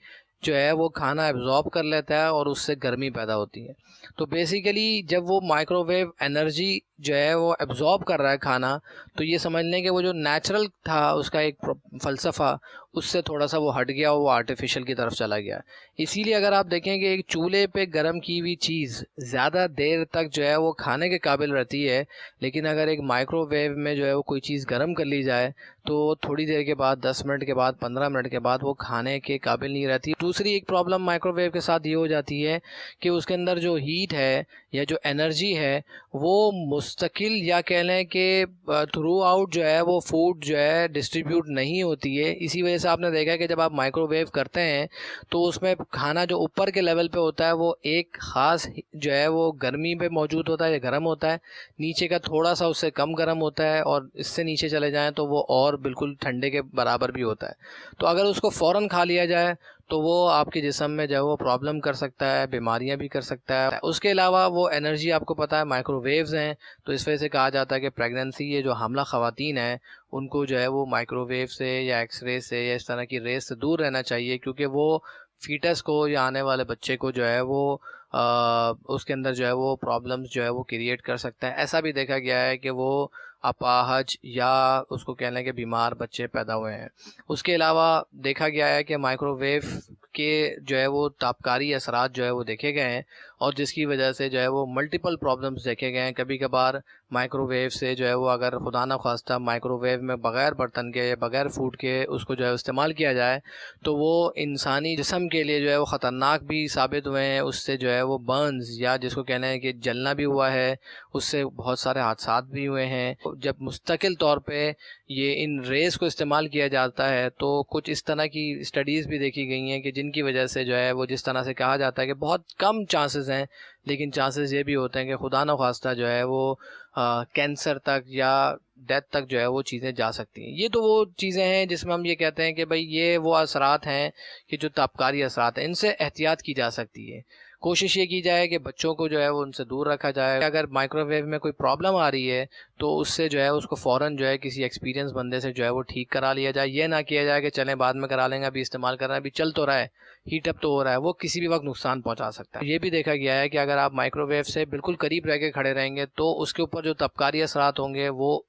جو ہے وہ کھانا ایبزارب کر لیتا ہے اور اس سے گرمی پیدا ہوتی ہے. تو بیسیکلی جب وہ مائکرو ویو انرجی جو ہے وہ ایبزارب کر رہا ہے کھانا تو یہ سمجھ لیں کہ وہ جو نیچرل تھا اس کا ایک فلسفہ اس سے تھوڑا سا وہ ہٹ گیا اور وہ آرٹیفیشل کی طرف چلا گیا. اسی لیے اگر آپ دیکھیں کہ ایک چولہے پہ گرم کی ہوئی چیز زیادہ دیر تک جو ہے وہ کھانے کے قابل رہتی ہے, لیکن اگر ایک مائکرو ویو میں جو ہے وہ کوئی چیز گرم کر لی جائے تو تھوڑی دیر کے بعد 10 منٹ کے بعد 15 منٹ کے بعد وہ کھانے کے قابل نہیں رہتی. دوسری ایک پرابلم مائکرو ویو کے ساتھ یہ ہو جاتی ہے کہ اس کے اندر جو ہیٹ ہے یا جو انرجی ہے وہ مستقل یا کہہ لیں کہ تھرو آؤٹ جو ہے وہ فوڈ جو ہے ڈسٹریبیوٹ نہیں ہوتی ہے. اسی وجہ سے آپ نے دیکھا کہ جب آپ مائکرو ویو کرتے ہیں تو اس میں کھانا جو اوپر کے لیول پہ ہوتا ہے وہ ایک خاص جو ہے وہ گرمی پہ موجود ہوتا ہے یا گرم ہوتا ہے, نیچے کا تھوڑا سا اس سے کم گرم ہوتا ہے اور اس سے نیچے چلے جائیں تو وہ اور بالکل ٹھنڈے کے برابر بھی ہوتا ہے. تو اگر اس کو فوراً کھا لیا جائے تو وہ آپ کے جسم میں جو ہے وہ پرابلم کر سکتا ہے, بیماریاں بھی کر سکتا ہے. اس کے علاوہ وہ انرجی آپ کو پتہ ہے مائکرو ویوز ہیں تو اس وجہ سے کہا جاتا ہے کہ پریگننسی یہ جو حاملہ خواتین ہیں ان کو جو ہے وہ مائکرو ویو سے یا ایکس رے سے یا اس طرح کی ریز سے دور رہنا چاہیے, کیونکہ وہ فیٹس کو یا آنے والے بچے کو جو ہے وہ اس کے اندر جو ہے وہ پرابلمز جو ہے وہ کریٹ کر سکتا ہے. ایسا بھی دیکھا گیا ہے کہ وہ اپاہج یا اس کو کہہ لیں کہ بیمار بچے پیدا ہوئے ہیں. اس کے علاوہ دیکھا گیا ہے کہ مائکرو ویو کے جو ہے وہ تابکاری اثرات جو ہے وہ دیکھے گئے ہیں اور جس کی وجہ سے جو ہے وہ ملٹیپل پرابلمز دیکھے گئے ہیں. کبھی کبھار مائکرو ویو سے جو ہے وہ اگر خدا نہ خواستہ مائکرو ویو میں بغیر برتن کے یا بغیر فوڈ کے اس کو جو ہے استعمال کیا جائے تو وہ انسانی جسم کے لیے جو ہے وہ خطرناک بھی ثابت ہوئے ہیں. اس سے جو ہے وہ برنز یا جس کو کہنا ہے کہ جلنا بھی ہوا ہے, اس سے بہت سارے حادثات بھی ہوئے ہیں. جب مستقل طور پہ یہ ان ریز کو استعمال کیا جاتا ہے تو کچھ اس طرح کی اسٹڈیز بھی دیکھی گئی ہیں کہ جن کی وجہ سے جو ہے وہ جس طرح سے کہا جاتا ہے کہ بہت کم چانسز ہیں, لیکن چانسز یہ بھی ہوتے ہیں کہ خدا نہ خواستہ جو ہے وہ کینسر تک یا ڈیتھ تک جو ہے وہ چیزیں جا سکتی ہیں. یہ تو وہ چیزیں ہیں جس میں ہم یہ کہتے ہیں کہ بھئی یہ وہ اثرات ہیں کہ جو تابکاری اثرات ہیں, ان سے احتیاط کی جا سکتی ہے. کوشش یہ کی جائے کہ بچوں کو جو ہے وہ ان سے دور رکھا جائے. اگر مائکرو ویو میں کوئی پرابلم آ رہی ہے تو اس سے جو ہے اس کو فوراً جو ہے کسی ایکسپیرینس بندے سے جو ہے وہ ٹھیک کرا لیا جائے. یہ نہ کیا جائے کہ چلیں بعد میں کرا لیں گے, ابھی استعمال کر رہے ہیں, ابھی چل تو رہا ہے, ہیٹ اپ تو ہو رہا ہے, وہ کسی بھی وقت نقصان پہنچا سکتا ہے. یہ بھی دیکھا گیا ہے کہ اگر آپ مائکرو ویو سے بالکل قریب رہ کے کھڑے رہیں گے تو اس کے اوپر جو تابکاری اثرات ہوں گے وہ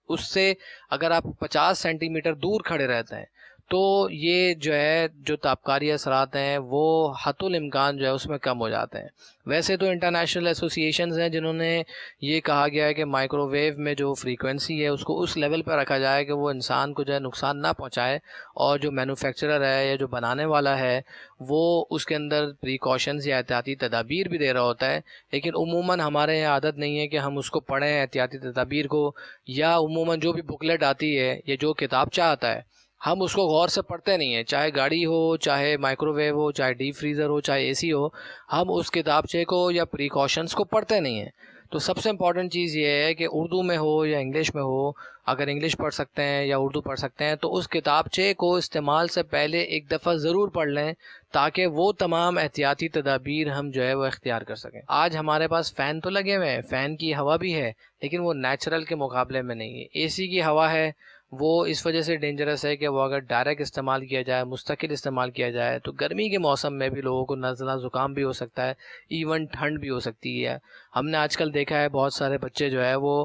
اس سے اگر آپ 50 سینٹی میٹر دور کھڑے رہتے ہیں تو یہ جو ہے جو تابکاری اثرات ہیں وہ حتی الامکان جو ہے اس میں کم ہو جاتے ہیں. ویسے تو انٹرنیشنل ایسوسیشنز ہیں جنہوں نے یہ کہا گیا ہے کہ مائکرو ویو میں جو فریکوینسی ہے اس کو اس لیول پہ رکھا جائے کہ وہ انسان کو جو ہے نقصان نہ پہنچائے, اور جو مینوفیکچرر ہے یا جو بنانے والا ہے وہ اس کے اندر پریکاشنز یا احتیاطی تدابیر بھی دے رہا ہوتا ہے. لیکن عموماً ہمارے یہاں عادت نہیں ہے کہ ہم اس کو پڑھیں احتیاطی تدابیر کو, یا عموماً جو بھی بکلیٹ آتی ہے یا جو کتابچہ آتا ہے ہم اس کو غور سے پڑھتے نہیں ہیں. چاہے گاڑی ہو, چاہے مائکرو ویو ہو, چاہے ڈیپ فریزر ہو, چاہے اے سی ہو, ہم اس کتابچے کو یا پریکاشنز کو پڑھتے نہیں ہیں. تو سب سے امپورٹنٹ چیز یہ ہے کہ اردو میں ہو یا انگلش میں ہو, اگر انگلش پڑھ سکتے ہیں یا اردو پڑھ سکتے ہیں تو اس کتابچے کو استعمال سے پہلے ایک دفعہ ضرور پڑھ لیں تاکہ وہ تمام احتیاطی تدابیر ہم جو ہے وہ اختیار کر سکیں. آج ہمارے پاس فین تو لگے ہوئے ہیں, فین کی ہوا بھی ہے, لیکن وہ نیچرل کے مقابلے میں نہیں ہے. اے سی کی ہوا ہے وہ اس وجہ سے ڈینجرس ہے کہ وہ اگر ڈائریکٹ استعمال کیا جائے, مستقل استعمال کیا جائے تو گرمی کے موسم میں بھی لوگوں کو نزلہ زکام بھی ہو سکتا ہے, ایون ٹھنڈ بھی ہو سکتی ہے. ہم نے آج کل دیکھا ہے بہت سارے بچے جو ہے وہ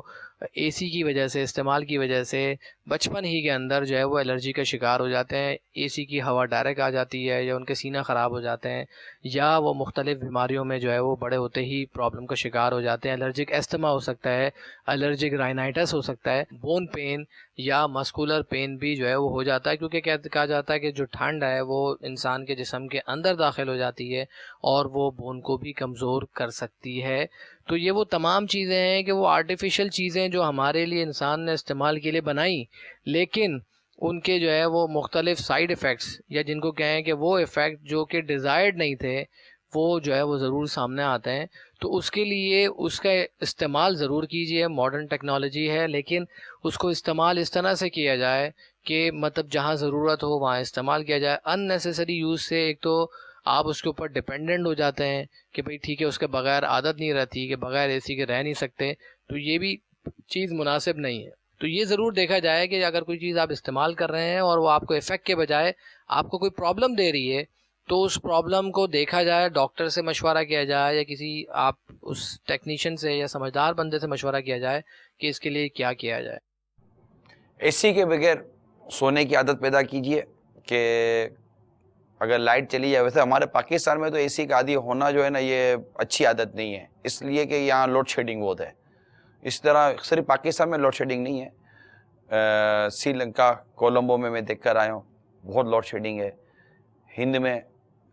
اے سی کی وجہ سے, استعمال کی وجہ سے بچپن ہی کے اندر جو ہے وہ الرجی کا شکار ہو جاتے ہیں. اے سی کی ہوا ڈائریکٹ آ جاتی ہے یا ان کے سینہ خراب ہو جاتے ہیں, یا وہ مختلف بیماریوں میں جو ہے وہ بڑے ہوتے ہی پرابلم کا شکار ہو جاتے ہیں. الرجک استما ہو سکتا ہے, الرجک رائنائٹس ہو سکتا ہے, بون پین یا مسکولر پین بھی جو ہے وہ ہو جاتا ہے, کیونکہ کہا جاتا ہے کہ جو ٹھنڈ ہے وہ انسان کے جسم کے اندر داخل ہو جاتی ہے اور وہ بون کو بھی کمزور کر سکتی ہے. تو یہ وہ تمام چیزیں ہیں کہ وہ آرٹیفیشل چیزیں جو ہمارے لیے انسان نے استعمال کے لیے بنائی, لیکن ان کے جو ہے وہ مختلف سائیڈ ایفیکٹس یا جن کو کہیں کہ وہ ایفیکٹ جو کہ ڈیزائرڈ نہیں تھے وہ جو ہے وہ ضرور سامنے آتے ہیں. تو اس کے لیے اس کا استعمال ضرور کیجیے. ماڈرن ٹیکنالوجی ہے لیکن اس کو استعمال اس طرح سے کیا جائے کہ مطلب جہاں ضرورت ہو وہاں استعمال کیا جائے. ان نیسیسری یوز سے ایک تو آپ اس کے اوپر ڈپینڈنٹ ہو جاتے ہیں کہ بھئی ٹھیک ہے اس کے بغیر عادت نہیں رہتی کہ بغیر اے سی کے رہ نہیں سکتے, تو یہ بھی چیز مناسب نہیں ہے. تو یہ ضرور دیکھا جائے کہ اگر کوئی چیز آپ استعمال کر رہے ہیں اور وہ آپ کو افیکٹ کے بجائے آپ کو کوئی پرابلم دے رہی ہے تو اس پرابلم کو دیکھا جائے, ڈاکٹر سے مشورہ کیا جائے یا کسی آپ اس ٹیکنیشین سے یا سمجھدار بندے سے مشورہ کیا جائے کہ اس کے لیے کیا کیا جائے. اے سی کے بغیر سونے کی عادت پیدا کیجئے کہ اگر لائٹ چلی جائے. ویسے ہمارے پاکستان میں تو اے سی کا عادی ہونا جو ہے نا یہ اچھی عادت نہیں ہے, اس لیے کہ یہاں لوڈ شیڈنگ بہت ہے. اس طرح صرف پاکستان میں لوڈ شیڈنگ نہیں ہے, سری لنکا کولمبو میں دیکھ کر آیا ہوں بہت لوڈ شیڈنگ ہے, ہند میں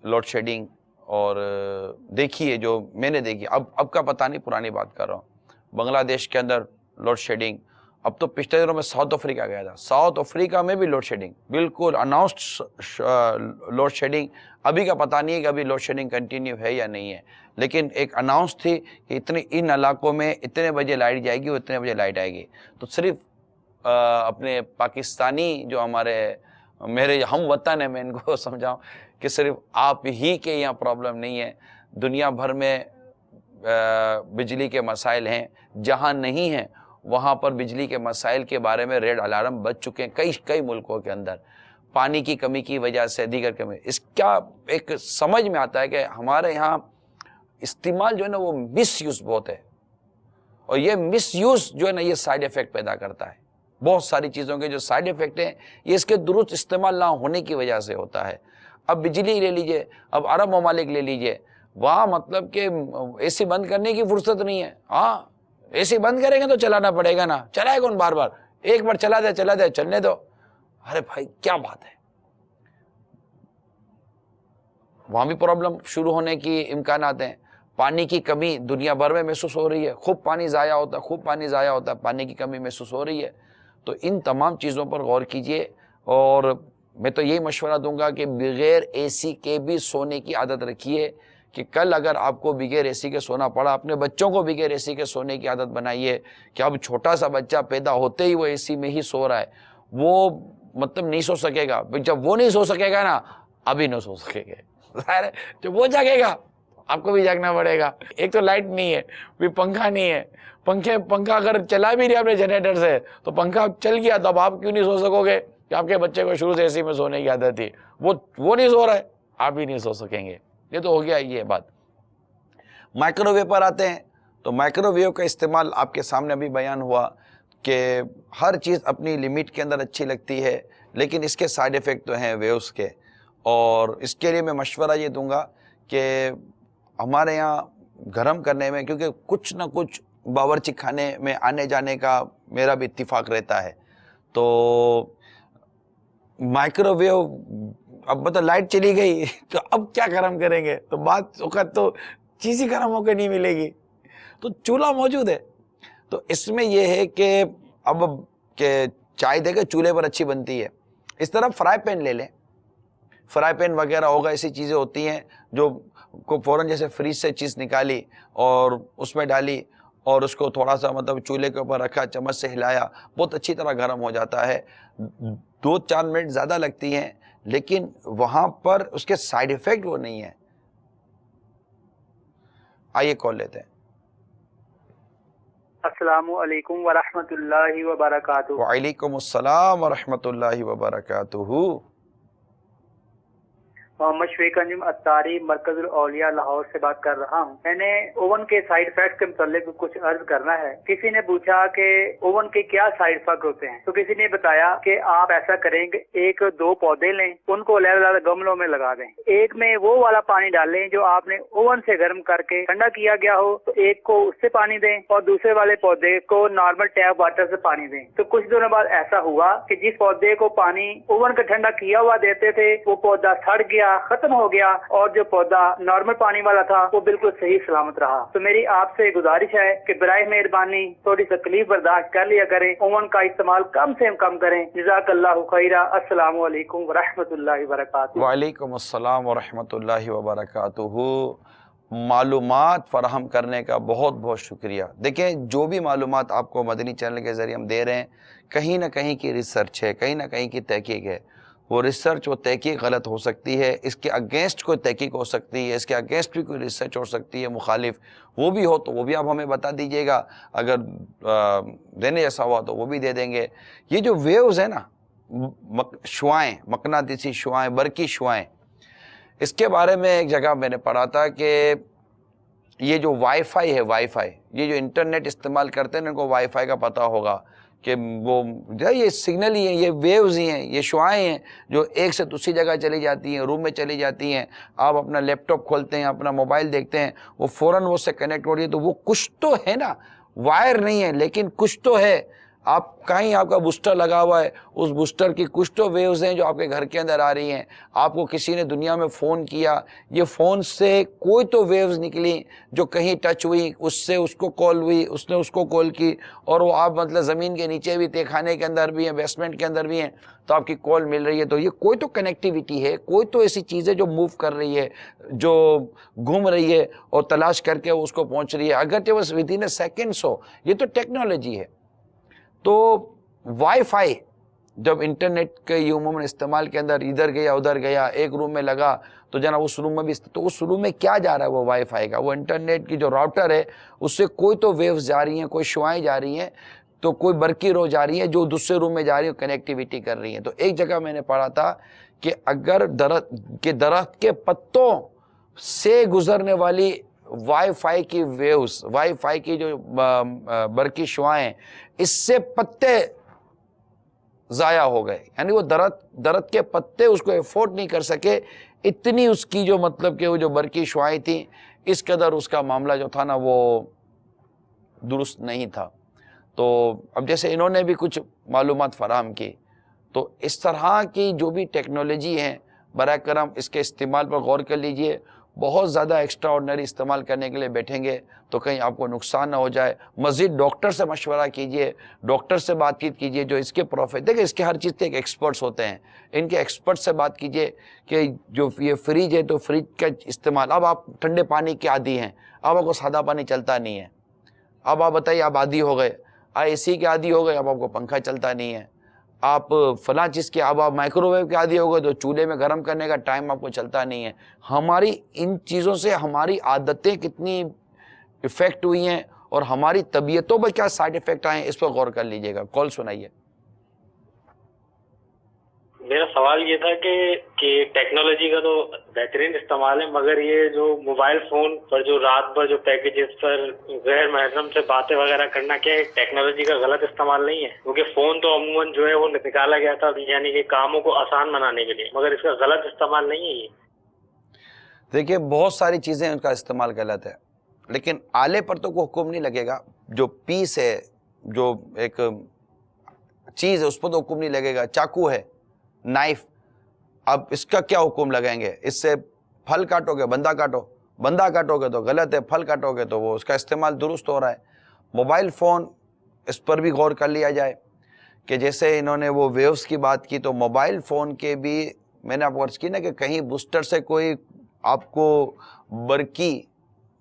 لوڈ شیڈنگ, اور دیکھیے جو میں نے دیکھی اب کا پتہ نہیں, پرانی بات کر رہا ہوں, بنگلہ دیش کے اندر لوڈ شیڈنگ. اب تو پچھلے دنوں میں ساؤتھ افریقہ گیا تھا, ساؤتھ افریقہ میں بھی لوڈ شیڈنگ, بالکل اناؤنسڈ لوڈ شیڈنگ. ابھی کا پتہ نہیں ہے کہ ابھی لوڈ شیڈنگ کنٹینیو ہے یا نہیں ہے, لیکن ایک اناؤنس تھی کہ ان علاقوں میں اتنے بجے لائٹ جائے گی اور اتنے بجے لائٹ آئے گی. تو صرف اپنے پاکستانی جو میرے ہم وطن ہیں, میں ان کو سمجھاؤں کہ صرف آپ ہی کے یہاں پرابلم نہیں ہے, دنیا بھر میں بجلی کے مسائل ہیں. جہاں نہیں ہیں وہاں پر بجلی کے مسائل کے بارے میں ریڈ الارم بج چکے ہیں کئی ملکوں کے اندر, پانی کی کمی کی وجہ سے, دیگر کمی. اس کا ایک سمجھ میں آتا ہے کہ ہمارے یہاں استعمال جو ہے نا وہ مس یوز بہت ہے, اور یہ مس یوز جو ہے نا یہ سائیڈ افیکٹ پیدا کرتا ہے. بہت ساری چیزوں کے جو سائیڈ افیکٹ ہیں یہ اس کے درست استعمال نہ ہونے کی وجہ سے ہوتا ہے. اب بجلی لے لیجئے, اب عرب ممالک لے لیجئے, وہاں مطلب کہ اے سی بند کرنے کی فرصت نہیں ہے. ہاں اے سی بند کریں گے تو چلانا پڑے گا نا, چلائے کون بار بار, ایک بار چلا دے چلنے دو. ارے بھائی کیا بات ہے, وہاں بھی پرابلم شروع ہونے کی امکانات ہیں. پانی کی کمی دنیا بھر میں محسوس ہو رہی ہے, خوب پانی ضائع ہوتا ہے, پانی کی کمی محسوس ہو رہی ہے. تو ان تمام چیزوں پر غور کیجئے, اور میں تو یہی مشورہ دوں گا کہ بغیر اے سی کے بھی سونے کی عادت رکھیے, کہ کل اگر آپ کو بغیر اے سی کے سونا پڑا, اپنے بچوں کو بغیر اے سی کے سونے کی عادت بنائیے. کہ اب چھوٹا سا بچہ پیدا ہوتے ہی وہ اے سی میں ہی سو رہا ہے, وہ مطلب نہیں سو سکے گا. جب وہ نہیں سو سکے گا نا, ابھی نہیں سو سکے گا, ظاہر ہے جب وہ جاگے گا آپ کو بھی جاگنا پڑے گا. ایک تو لائٹ نہیں ہے, بھی پنکھا نہیں ہے, پنکھا اگر چلا بھی رہا اپنے جنریٹر سے تو پنکھا چل گیا, تو اب آپ کیوں نہیں سو سکو گے کہ آپ کے بچے کو شروع سے اے سی میں سونے کی عادت تھی, وہ نہیں سو رہا ہے, آپ بھی نہیں سو سکیں گے. یہ تو ہو گیا یہ بات. مائکرو ویو پر آتے ہیں, تو مائکرو ویو کا استعمال آپ کے سامنے ابھی بیان ہوا کہ ہر چیز اپنی لمٹ کے اندر اچھی لگتی ہے, لیکن اس کے سائیڈ ایفیکٹ تو ہیں ویوز کے. اور اس کے لیے میں مشورہ یہ دوں گا کہ ہمارے یہاں گرم کرنے میں, کیونکہ کچھ نہ کچھ باورچی خانے میں آنے جانے کا میرا بھی اتفاق رہتا ہے, تو مائکرو ویو اب مطلب لائٹ چلی گئی تو اب کیا گرم کریں گے, تو بات وقت تو چیز ہی گرم ہو کے نہیں ملے گی. تو چولہا موجود ہے, تو اس میں یہ ہے کہ اب کہ چائے دے کے چولہے پر اچھی بنتی ہے. اس طرح فرائی پین لے لیں, فرائی پین وغیرہ ہوگا, ایسی چیزیں ہوتی ہیں جو کو فوراً جیسے فریج سے چیز نکالی اور اس میں ڈالی اور اس کو تھوڑا سا مطلب چولہے کے اوپر رکھا, چمچ سے ہلایا, بہت اچھی طرح گرم ہو جاتا ہے. 2-4 منٹ زیادہ لگتی ہیں, لیکن وہاں پر اس کے سائیڈ ایفیکٹ وہ نہیں ہے. آئیے کال لیتے ہیں. السلام علیکم ورحمۃ اللہ وبرکاتہ. وعلیکم السلام ورحمۃ اللہ وبرکاتہ. محمد شفیق انجم اتاری مرکز الاولیاء لاہور سے بات کر رہا ہوں. میں نے اوون کے سائیڈ افیکٹ کے متعلق کچھ عرض کرنا ہے. کسی نے پوچھا کہ اوون کے کیا سائیڈ افیکٹ ہوتے ہیں, تو کسی نے بتایا کہ آپ ایسا کریں کہ 1-2 پودے لیں, ان کو علیحدہ گملوں میں لگا دیں. ایک میں وہ والا پانی ڈالیں جو آپ نے اوون سے گرم کر کے ٹھنڈا کیا گیا ہو, تو ایک کو اس سے پانی دیں اور دوسرے والے پودے کو نارمل ٹیپ واٹر سے پانی دیں. تو کچھ دنوں بعد ایسا ہوا کہ جس پودے کو پانی اوون کا ٹھنڈا کیا ہوا دیتے تھے وہ پودا سڑ گیا, ختم ہو گیا اور جو پودا نارمل پانی والا تھا وہ بالکل صحیح سلامت رہا. تو میری آپ سے گزارش ہے کہ برائے مہربانی تھوڑی تکلیف برداشت کر لیا کریں, اوون کا استعمال کم سے کم کریں. جزاک اللہ خیرہ. السلام علیکم ورحمۃ اللہ وبرکاتہ. وعلیکم السلام ورحمۃ اللہ وبرکاتہ. معلومات فراہم کرنے کا بہت بہت شکریہ. دیکھیں جو بھی معلومات آپ کو مدنی چینل کے ذریعے ہم دے رہے ہیں, کہیں نہ کہیں کی ریسرچ ہے, کہیں نہ کہیں کی تحقیق ہے. وہ ریسرچ و تحقیق غلط ہو سکتی ہے, اس کے اگینسٹ کوئی تحقیق ہو سکتی ہے, اس کے اگینسٹ بھی کوئی ریسرچ ہو سکتی ہے مخالف, وہ بھی ہو تو وہ بھی آپ ہمیں بتا دیجئے گا. اگر دینے جیسا ہوا تو وہ بھی دے دیں گے. یہ جو ویوز ہیں نا, شعائیں, مقناطیسی شعائیں, برقی شعائیں, اس کے بارے میں ایک جگہ میں نے پڑھا تھا کہ یہ جو وائی فائی ہے, وائی فائی, یہ جو انٹرنیٹ استعمال کرتے ہیں ان کو وائی فائی کا پتہ ہوگا کہ وہ یہ سگنل ہی ہیں, یہ ویوز ہی ہیں, یہ شعائیں ہیں جو ایک سے دوسری جگہ چلی جاتی ہیں, روم میں چلی جاتی ہیں. آپ اپنا لیپ ٹاپ کھولتے ہیں, اپنا موبائل دیکھتے ہیں, وہ فوراً وہ سے کنیکٹ ہو رہی ہے. تو وہ کچھ تو ہے نا, وائر نہیں ہے لیکن کچھ تو ہے. آپ کہیں آپ کا بوسٹر لگا ہوا ہے, اس بوسٹر کی کچھ تو ویوز ہیں جو آپ کے گھر کے اندر آ رہی ہیں. آپ کو کسی نے دنیا میں فون کیا, یہ فون سے کوئی تو ویوز نکلی جو کہیں ٹچ ہوئی, اس سے اس کو کال ہوئی, اس نے اس کو کال کی, اور وہ آپ مطلب زمین کے نیچے بھی تھے, کھانے کے اندر بھی ہیں, بیسمنٹ کے اندر بھی ہیں, تو آپ کی کال مل رہی ہے. تو یہ کوئی تو کنیکٹیویٹی ہے, کوئی تو ایسی چیز ہے جو موو کر رہی ہے, جو گھوم رہی ہے اور تلاش کر کے اس کو پہنچ رہی ہے, اگرچہ بس ود ان اے سیکنڈس ہو. یہ تو ٹیکنالوجی ہے. تو وائی فائی جب انٹرنیٹ کے عموماً استعمال کے اندر ادھر گیا ادھر گیا, ایک روم میں لگا تو جناب اس روم میں بھی, تو اس روم میں کیا جا رہا ہے وہ وائی فائی کا, وہ انٹرنیٹ کی جو راؤٹر ہے اس سے کوئی تو ویوز جا رہی ہیں, کوئی شعائیں جا رہی ہیں, تو کوئی برقی رو جا رہی ہے جو دوسرے روم میں جا رہی ہے, کنیکٹیویٹی کر رہی ہیں. تو ایک جگہ میں نے پڑھا تھا کہ اگر درخت کے پتوں سے گزرنے والی وائی فائی کی ویوز, وائی فائی کی جو برقی شعائیں, اس سے پتے ضائع ہو گئے, یعنی وہ درخت کے پتے اس کو افورڈ نہیں کر سکے, اتنی اس کی جو مطلب کہ وہ جو برقی شعائیں تھیں, اس قدر اس کا معاملہ جو تھا نا وہ درست نہیں تھا. تو اب جیسے انہوں نے بھی کچھ معلومات فراہم کی, تو اس طرح کی جو بھی ٹیکنالوجی ہیں براہ کرم اس کے استعمال پر غور کر لیجئے. بہت زیادہ ایکسٹرا آرڈنری استعمال کرنے کے لیے بیٹھیں گے تو کہیں آپ کو نقصان نہ ہو جائے. مزید ڈاکٹر سے مشورہ کیجئے, ڈاکٹر سے بات چیت کیجئے جو اس کے دیکھیں اس کے ہر چیز کے ایک ایکسپرٹس ہوتے ہیں, ان کے ایکسپرٹ سے بات کیجئے کہ جو یہ فریج ہے تو فریج کا استعمال, اب آپ ٹھنڈے پانی کے عادی ہیں, اب آپ کو سادہ پانی چلتا نہیں ہے, اب آپ بتائیے آپ عادی ہو گئے, اے سی کے عادی ہو گئے, اب آپ کو پنکھا چلتا نہیں ہے, آپ فلاں چیز کے, اب آپ مائکرو ویو کے عادی ہو گئے تو چولہے میں گرم کرنے کا ٹائم آپ کو چلتا نہیں ہے. ہماری ان چیزوں سے ہماری عادتیں کتنی افیکٹ ہوئی ہیں اور ہماری طبیعتوں پر کیا سائیڈ افیکٹ آئے ہیں, اس پر غور کر لیجئے گا. کال سنائیے. میرا سوال یہ تھا کہ ٹیکنالوجی کا تو بہترین استعمال ہے, مگر یہ جو موبائل فون پر جو رات بھر جو پیکیجز پر غیر محرم سے باتیں وغیرہ کرنا, کیا ٹیکنالوجی کا غلط استعمال نہیں ہے؟ کیونکہ فون تو عموماً جو ہے وہ نکالا گیا تھا یعنی کہ کاموں کو آسان بنانے کے لیے, مگر اس کا غلط استعمال نہیں ہے یہ. دیکھیے بہت ساری چیزیں ان کا استعمال غلط ہے, لیکن آلے پر تو کوئی حکم نہیں لگے گا. جو پیس ہے, جو ایک چیز ہے, اس پر تو حکم نہیں لگے گا. چاقو ہے, نائف, اب اس کا کیا حکم لگائیں گے؟ اس سے پھل کاٹو گے, بندہ کاٹو, بندہ کاٹو گے تو غلط ہے, پھل کاٹو گے تو وہ اس کا استعمال درست ہو رہا ہے. موبائل فون, اس پر بھی غور کر لیا جائے کہ جیسے انہوں نے وہ ویوز کی بات کی, تو موبائل فون کے بھی میں نے آپ کو عرض کی نا کہ کہیں بوسٹر سے کوئی آپ کو برقی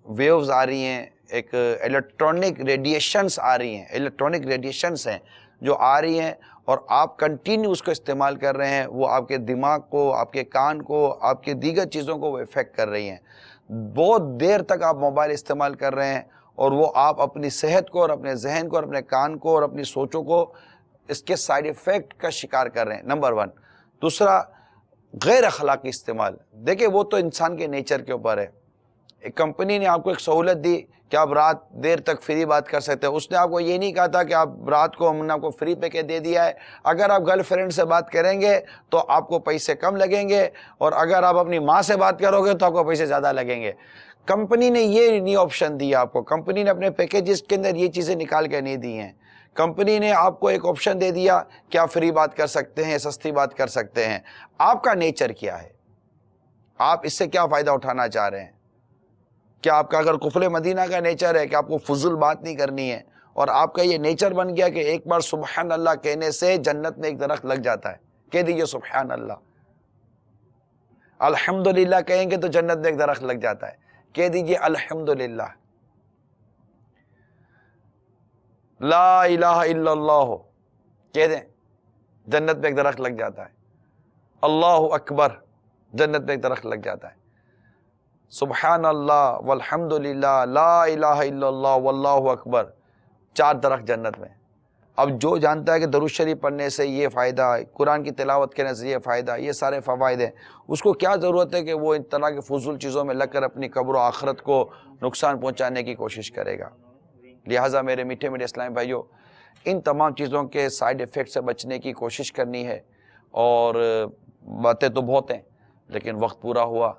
ویوز آ رہی ہیں, ایک الیکٹرانک ریڈیشنز آ رہی ہیں, الیکٹرانک ریڈیشنز ہیں جو آ رہی ہیں, اور آپ کنٹینیو اس کو استعمال کر رہے ہیں, وہ آپ کے دماغ کو, آپ کے کان کو, آپ کے دیگر چیزوں کو وہ افیکٹ کر رہی ہیں. بہت دیر تک آپ موبائل استعمال کر رہے ہیں اور وہ آپ اپنی صحت کو اور اپنے ذہن کو اور اپنے کان کو اور اپنی سوچوں کو اس کے سائیڈ ایفیکٹ کا شکار کر رہے ہیں. نمبر 1. دوسرا, غیر اخلاقی استعمال. دیکھیں وہ تو انسان کے نیچر کے اوپر ہے. ایک کمپنی نے آپ کو ایک سہولت دی کہ آپ رات دیر تک فری بات کر سکتے ہیں. اس نے آپ کو یہ نہیں کہا تھا کہ آپ رات کو, ہم نے آپ کو فری پہ کے دے دیا ہے, اگر آپ گرل فرینڈ سے بات کریں گے تو آپ کو پیسے کم لگیں گے, اور اگر آپ اپنی ماں سے بات کرو گے تو آپ کو پیسے زیادہ لگیں گے. کمپنی نے یہ نہیں آپشن دیا آپ کو, کمپنی نے اپنے پیکیجز کے اندر یہ چیزیں نکال کے نہیں دی ہیں. کمپنی نے آپ کو ایک آپشن دے دیا کہ آپ فری بات کر سکتے ہیں, سستی بات کر سکتے ہیں. آپ کا نیچر کیا ہے, آپ اس سے کیا فائدہ اٹھانا چاہ رہے ہیں؟ کیا آپ کا اگر کفل مدینہ کا نیچر ہے کہ آپ کو فضول بات نہیں کرنی ہے، اور آپ کا یہ نیچر بن گیا کہ ایک بار سبحان اللہ کہنے سے جنت میں ایک درخت لگ جاتا ہے، کہہ دیجئے سبحان اللہ، الحمدللہ کہیں گے تو جنت میں ایک درخت لگ جاتا ہے، کہہ دیجئے الحمدللہ، لا الہ الا اللہ کہہ دیں جنت میں ایک درخت لگ جاتا ہے، اللہ اکبر جنت میں ایک درخت لگ جاتا ہے، سبحان اللہ والحمدللہ لا الہ الا اللہ واللہ اکبر، 4 درخت جنت میں۔ اب جو جانتا ہے کہ درود شریف پڑھنے سے یہ فائدہ ہے، قرآن کی تلاوت کرنے سے یہ فائدہ، یہ سارے فوائد ہیں، اس کو کیا ضرورت ہے کہ وہ ان طرح کے فضول چیزوں میں لگ کر اپنی قبر و آخرت کو نقصان پہنچانے کی کوشش کرے گا؟ لہٰذا میرے میٹھے میٹھے اسلامی بھائیوں، ان تمام چیزوں کے سائیڈ ایفیکٹ سے بچنے کی کوشش کرنی ہے، اور باتیں تو بہت ہیں لیکن وقت پورا ہوا۔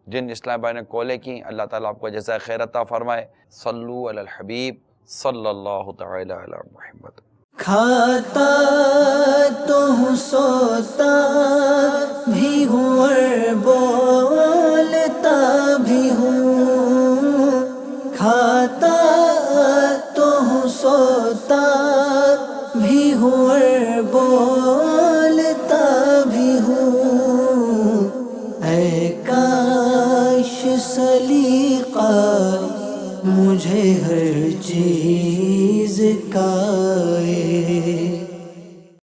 جن اسلام بھائی نے کالیں کی، اللہ تعالیٰ آپ کو جزائے خیر عطا فرمائے۔ صلو علی الحبیب صلی اللہ تعالی علی محمد۔ کھاتا تو ہوں، سوتا بھی ہوں، اور بولتا بھی ہوں، کھاتا تو ہوں، سوتا بھی ہوں، اور بولتا بھی ہوں، اے کاش سلیقہ مجھے ہر چیز کا